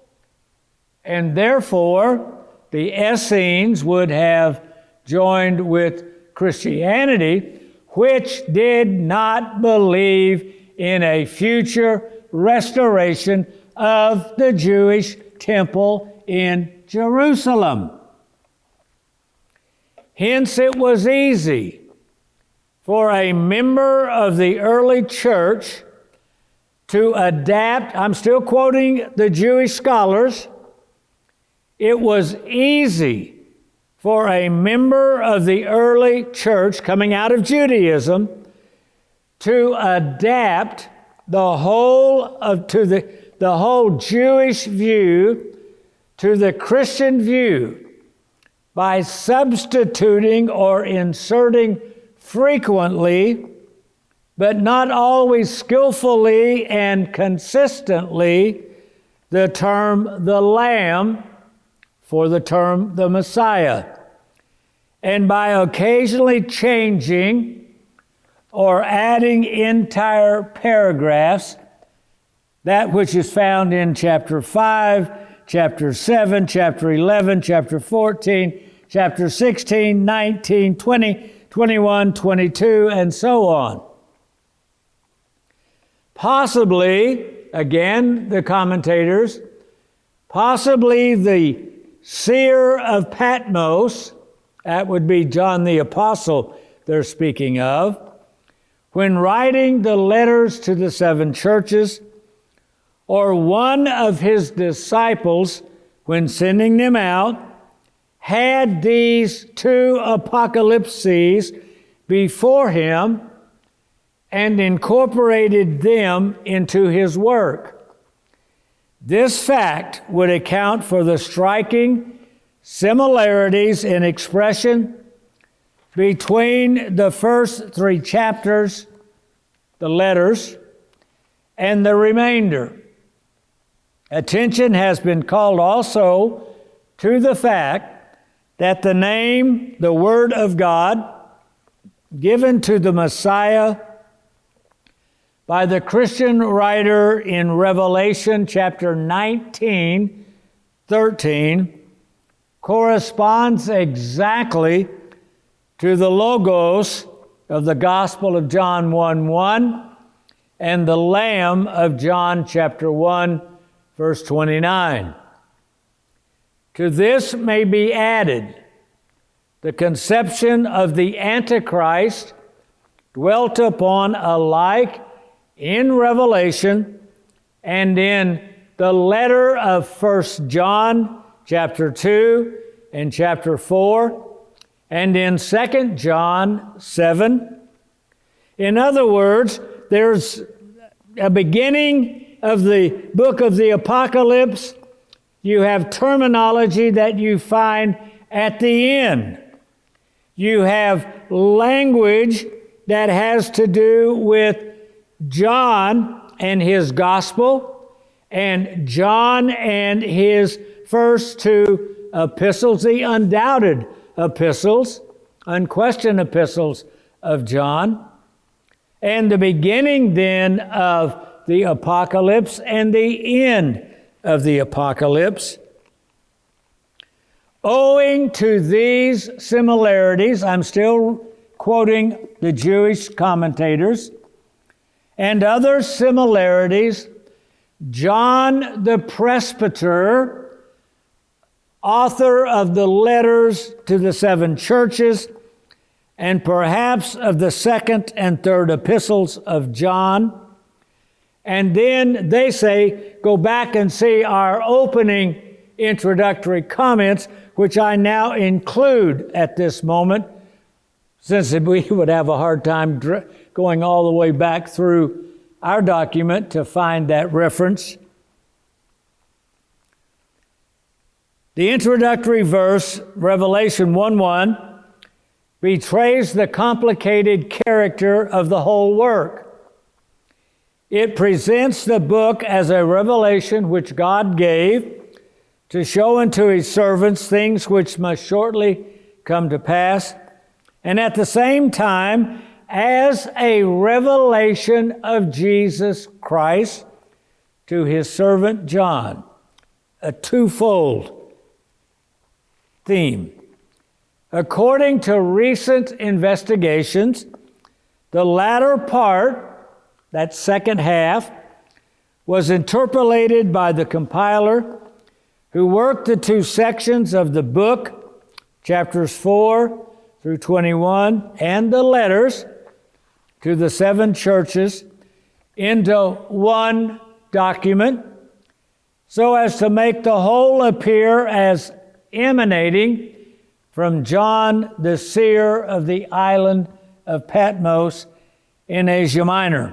and therefore the Essenes would have joined with Christianity, which did not believe in a future restoration of the Jewish temple in Jerusalem. Hence, it was easy for a member of the early church to adapt. I'm still quoting the Jewish scholars. It was easy for a member of the early church coming out of Judaism to adapt the whole Jewish view to the Christian view by substituting or inserting frequently, but not always skillfully and consistently, the term the Lamb for the term the Messiah, and by occasionally changing or adding entire paragraphs, that which is found in chapter 5, chapter 7, chapter 11, chapter 14, chapter 16, 19, 20, 21, 22, and so on. Possibly, again, the commentators, possibly the seer of Patmos, that would be John the Apostle they're speaking of, when writing the letters to the seven churches, or one of his disciples, when sending them out, had these two apocalypses before him and incorporated them into his work. This fact would account for the striking similarities in expression between the first 3 chapters, the letters, and the remainder. Attention has been called also to the fact that the name, the Word of God, given to the Messiah by the Christian writer in Revelation chapter 19:13, corresponds exactly to the logos of the Gospel of John 1:1 and the Lamb of John chapter 1, verse 29. To this may be added the conception of the Antichrist dwelt upon alike in Revelation and in the letter of 1 John chapter 2 and chapter 4 and in 2 John 7. In other words, there's a beginning of the book of the Apocalypse. You have terminology that you find at the end. You have language that has to do with John and his gospel, and John and his first 2 epistles, the undoubted epistles, unquestioned epistles of John, and the beginning then of the Apocalypse and the end of the Apocalypse. Owing to these similarities, I'm still quoting the Jewish commentators, and other similarities, John the Presbyter, author of the letters to the 7 churches, and perhaps of the 2nd and 3rd epistles of John. And then they say, go back and see our opening introductory comments, which I now include at this moment, since we would have a hard time going all the way back through our document to find that reference. The introductory verse, Revelation 1:1, betrays the complicated character of the whole work. It presents the book as a revelation which God gave to show unto his servants things which must shortly come to pass, and at the same time as a revelation of Jesus Christ to his servant John, a twofold theme. According to recent investigations, the latter part, that second half, was interpolated by the compiler who worked the 2 sections of the book, chapters 4 through 21, and the letters to the 7 churches into one document so as to make the whole appear as emanating from John the seer of the island of Patmos in Asia Minor,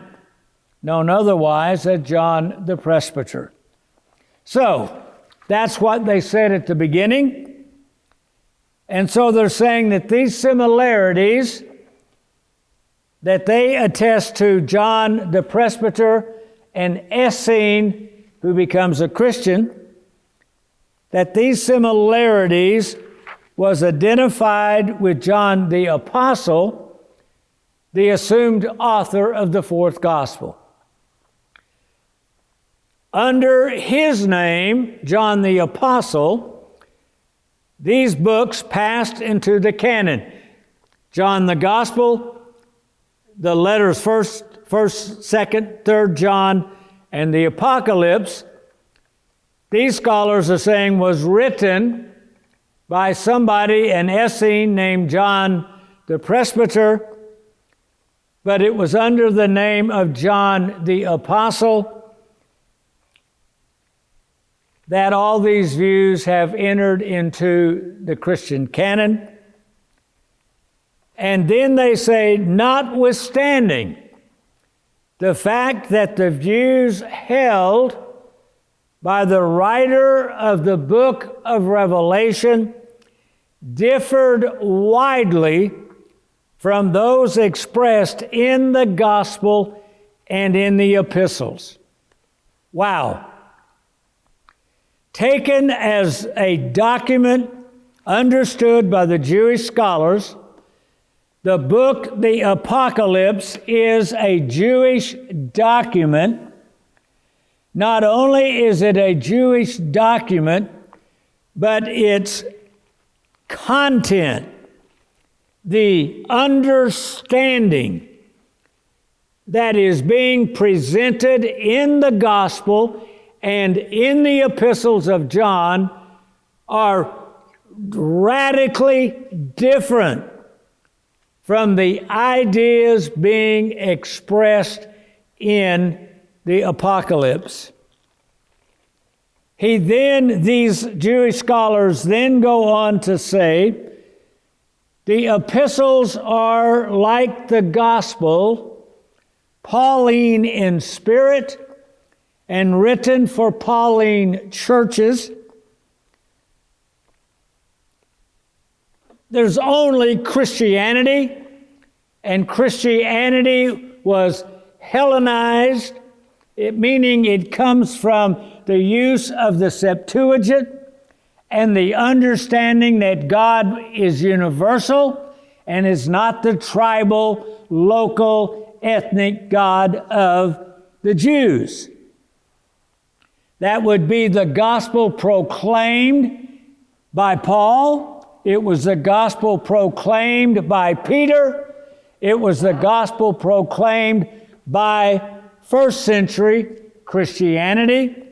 known otherwise as John the Presbyter. So, that's what they said at the beginning. And so they're saying that these similarities that they attest to John the Presbyter and Essene, who becomes a Christian, that these similarities was identified with John the Apostle, the assumed author of the 4th Gospel. Under his name, John the Apostle, these books passed into the canon. John the Gospel, the letters 1st, 2nd, 3rd John, and the Apocalypse, these scholars are saying was written by somebody, an Essene named John the Presbyter, but it was under the name of John the Apostle that all these views have entered into the Christian canon. And then they say, notwithstanding the fact that the views held by the writer of the book of Revelation differed widely from those expressed in the gospel and in the epistles. Wow. Taken as a document understood by the Jewish scholars, the book, the Apocalypse, is a Jewish document. Not only is it a Jewish document, but its content, the understanding that is being presented in the gospel and in the epistles of John are radically different from the ideas being expressed in the Apocalypse. These Jewish scholars then go on to say, the epistles are like the gospel, Pauline in spirit, and written for Pauline churches. There's only Christianity, and Christianity was Hellenized, meaning it comes from the use of the Septuagint and the understanding that God is universal and is not the tribal, local, ethnic God of the Jews. That would be the gospel proclaimed by Paul. It was the gospel proclaimed by Peter. It was the gospel proclaimed by first century Christianity.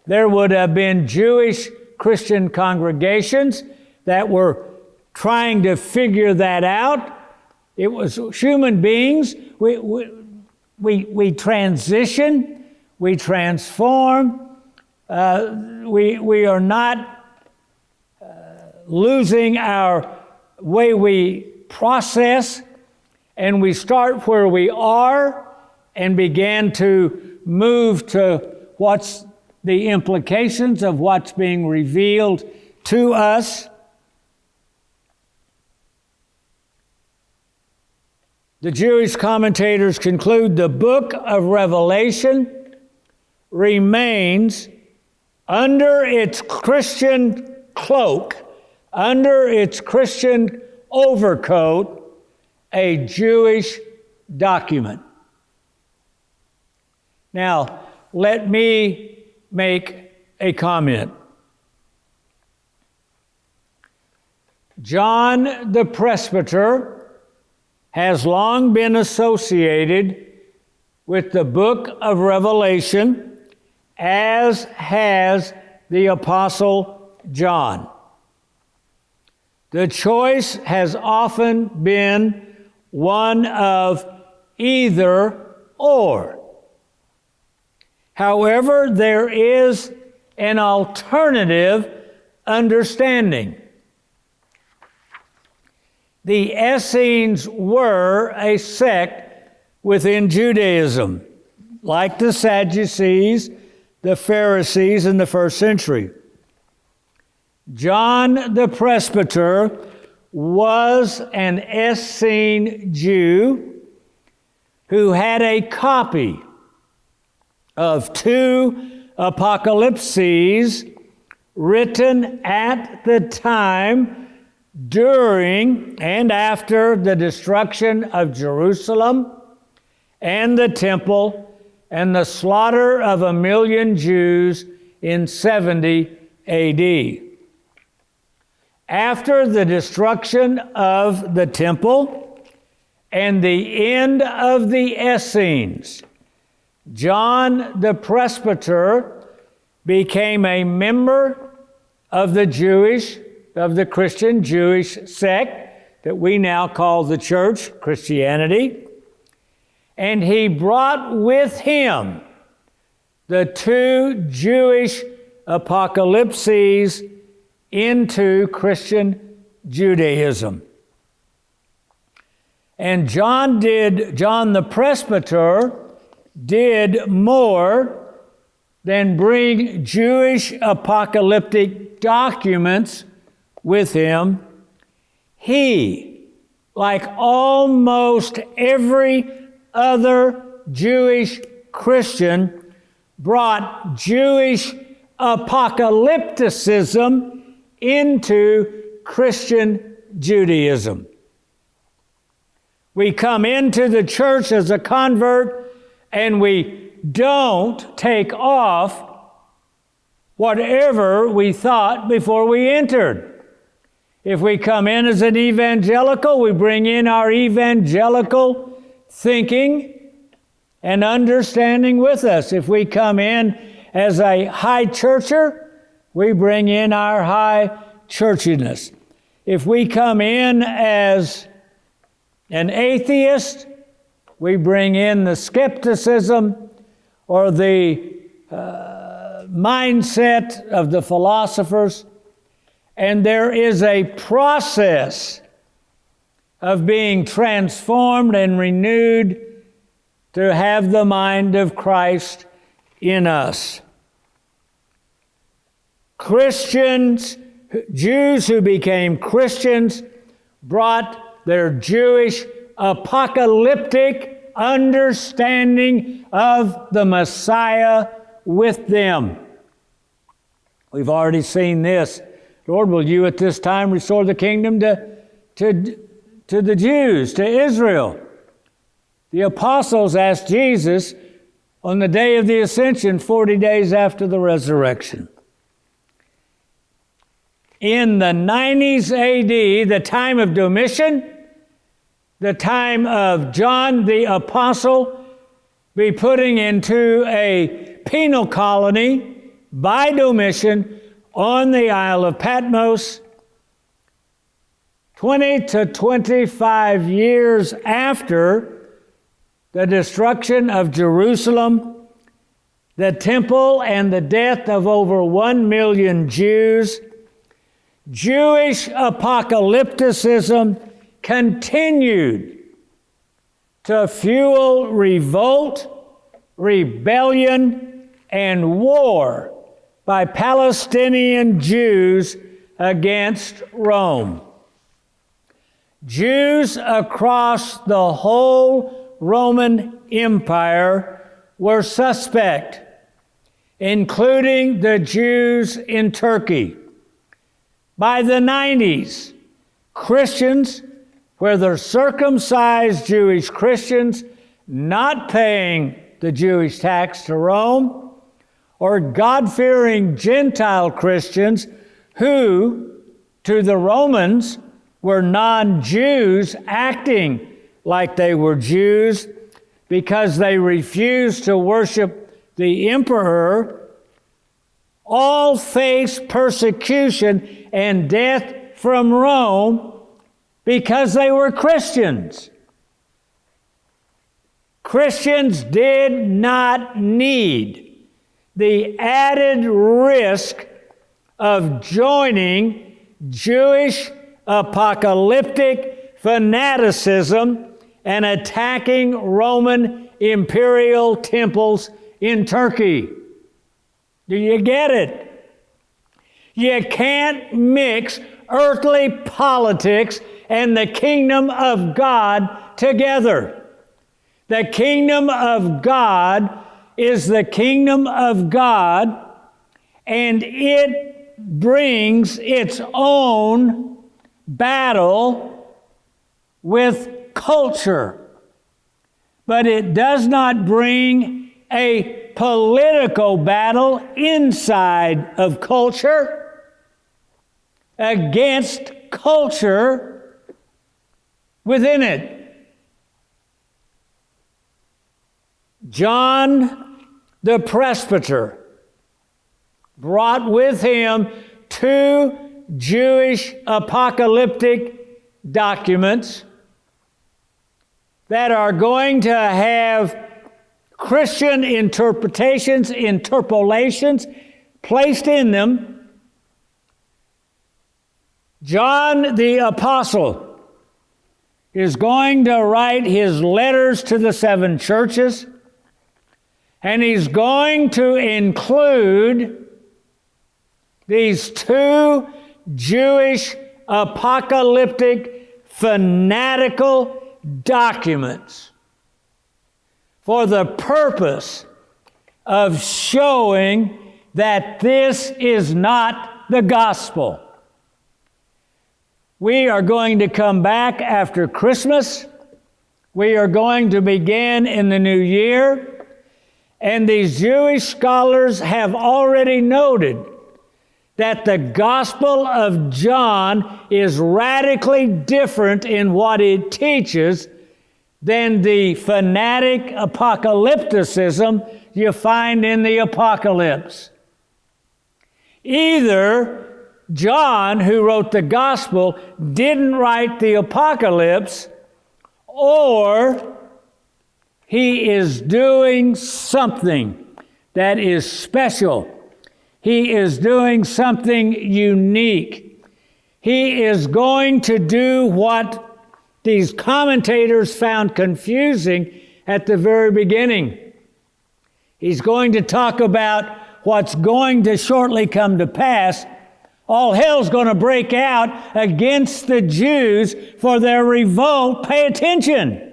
There would have been Jewish Christian congregations that were trying to figure that out. It was human beings. We transition, we transform. We are not losing our way we process, and we start where we are and begin to move to what's the implications of what's being revealed to us. The Jewish commentators conclude the book of Revelation remains under its Christian cloak, under its Christian overcoat, a Jewish document. Now, let me make a comment. John the Presbyter has long been associated with the book of Revelation, as has the Apostle John. The choice has often been one of either or. However, there is an alternative understanding. The Essenes were a sect within Judaism, like the Sadducees, the Pharisees in the first century. John the Presbyter was an Essene Jew who had a copy of two apocalypses written at the time during and after the destruction of Jerusalem and the temple and the slaughter of 1 million Jews in 70 AD. After the destruction of the temple and the end of the Essenes, John the Presbyter became a member of the Christian Jewish sect that we now call the church, Christianity. And he brought with him the two Jewish apocalypses into Christian Judaism. And John the Presbyter did more than bring Jewish apocalyptic documents with him. He, like almost every other Jewish Christian, brought Jewish apocalypticism into Christian Judaism. We come into the church as a convert and we don't take off whatever we thought before we entered. If we come in as an evangelical, we bring in our evangelical thinking and understanding with us. If we come in as a high churcher, we bring in our high churchiness. If we come in as an atheist, we bring in the skepticism or the mindset of the philosophers. And there is a process of being transformed and renewed to have the mind of Christ in us. Christians, Jews who became Christians, brought their Jewish apocalyptic understanding of the Messiah with them. We've already seen this. Lord, will you at this time restore the kingdom to the Jews, to Israel? The apostles asked Jesus on the day of the ascension, 40 days after the resurrection. In the 90s AD, the time of Domitian, the time of John the Apostle, be putting into a penal colony by Domitian on the Isle of Patmos, 20 to 25 years after the destruction of Jerusalem, the temple, and the death of over 1 million Jews, Jewish apocalypticism continued to fuel revolt, rebellion, and war by Palestinian Jews against Rome. Jews across the whole Roman Empire were suspect, including the Jews in Turkey. By the 90s, Christians, whether circumcised Jewish Christians not paying the Jewish tax to Rome, or God-fearing Gentile Christians who, to the Romans, were non-Jews acting like they were Jews because they refused to worship the emperor, all faced persecution and death from Rome because they were Christians. Christians did not need the added risk of joining Jewish apocalyptic fanaticism and attacking Roman imperial temples in Turkey. Do you get it? You can't mix earthly politics and the kingdom of God together. The kingdom of God is the kingdom of God, and it brings its own battle with culture. But it does not bring a political battle inside of culture against culture within it. John the presbyter brought with him 2 Jewish apocalyptic documents that are going to have Christian interpretations, interpolations placed in them. John the Apostle is going to write his letters to the 7 churches. And he's going to include these two Jewish apocalyptic fanatical documents for the purpose of showing that this is not the gospel. We are going to come back after Christmas. We are going to begin in the new year. And these Jewish scholars have already noted that the Gospel of John is radically different in what it teaches than the fanatic apocalypticism you find in the Apocalypse. Either John, who wrote the Gospel, didn't write the Apocalypse, or he is doing something that is special. He is doing something unique. He is going to do what these commentators found confusing at the very beginning. He's going to talk about what's going to shortly come to pass. All hell's going to break out against the Jews for their revolt. Pay attention.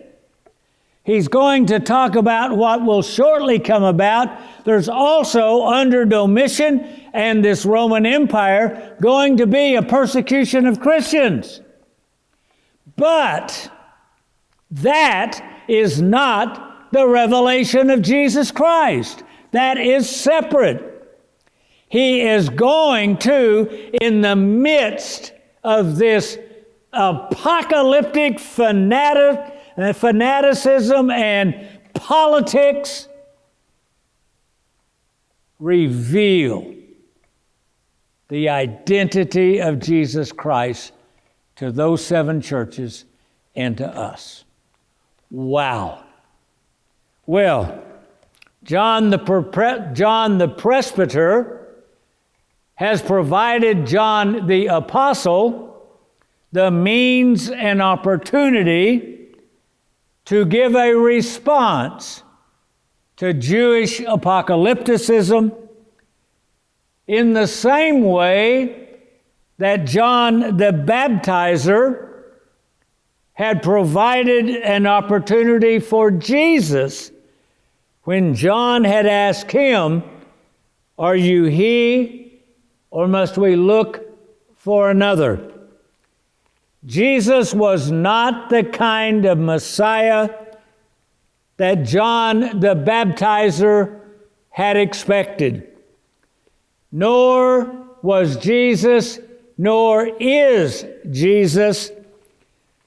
He's going to talk about what will shortly come about. There's also, under Domitian and this Roman Empire, going to be a persecution of Christians. But that is not the revelation of Jesus Christ. That is separate. He is going to, in the midst of this apocalyptic fanaticism and politics, reveal the identity of Jesus Christ to those 7 churches and to us. Wow. Well, John the presbyter has provided John the apostle the means and opportunity to give a response to Jewish apocalypticism in the same way that John the Baptizer had provided an opportunity for Jesus when John had asked him, "Are you he, or must we look for another?" Jesus was not the kind of Messiah that John the Baptizer had expected. Nor was Jesus, nor is Jesus,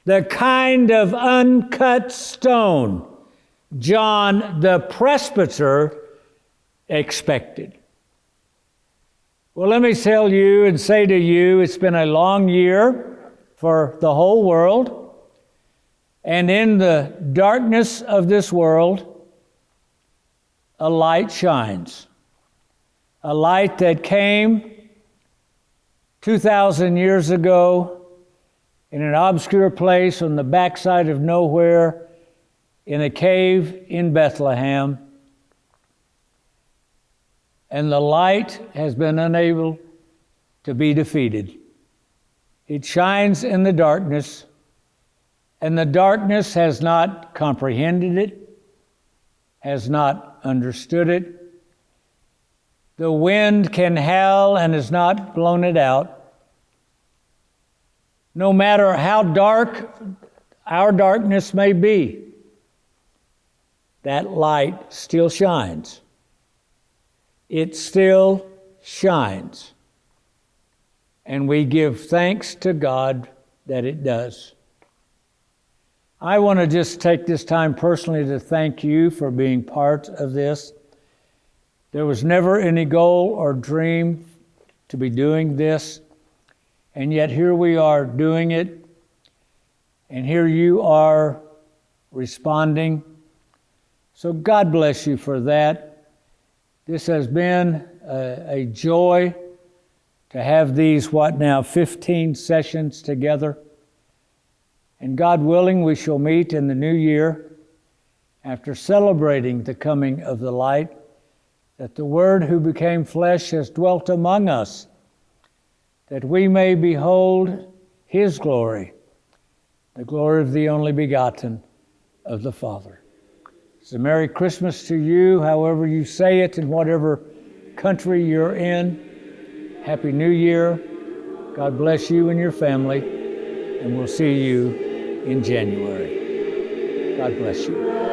the kind of uncut stone John the presbyter expected. Well, let me tell you and say to you, it's been a long year for the whole world. And in the darkness of this world, a light shines. A light that came 2,000 years ago in an obscure place on the backside of nowhere in a cave in Bethlehem. And the light has been unable to be defeated. It shines in the darkness, and the darkness has not comprehended it, has not understood it. The wind can howl and has not blown it out. No matter how dark our darkness may be, that light still shines. It still shines. And we give thanks to God that it does. I want to just take this time personally to thank you for being part of this. There was never any goal or dream to be doing this, and yet here we are doing it, and here you are responding. So God bless you for that. This has been a joy to have these, 15 sessions together. And God willing, we shall meet in the new year after celebrating the coming of the light, that the Word who became flesh has dwelt among us, that we may behold His glory, the glory of the only begotten of the Father. It's a Merry Christmas to you, however you say it, in whatever country you're in. Happy New Year. God bless you and your family, and we'll see you in January. God bless you.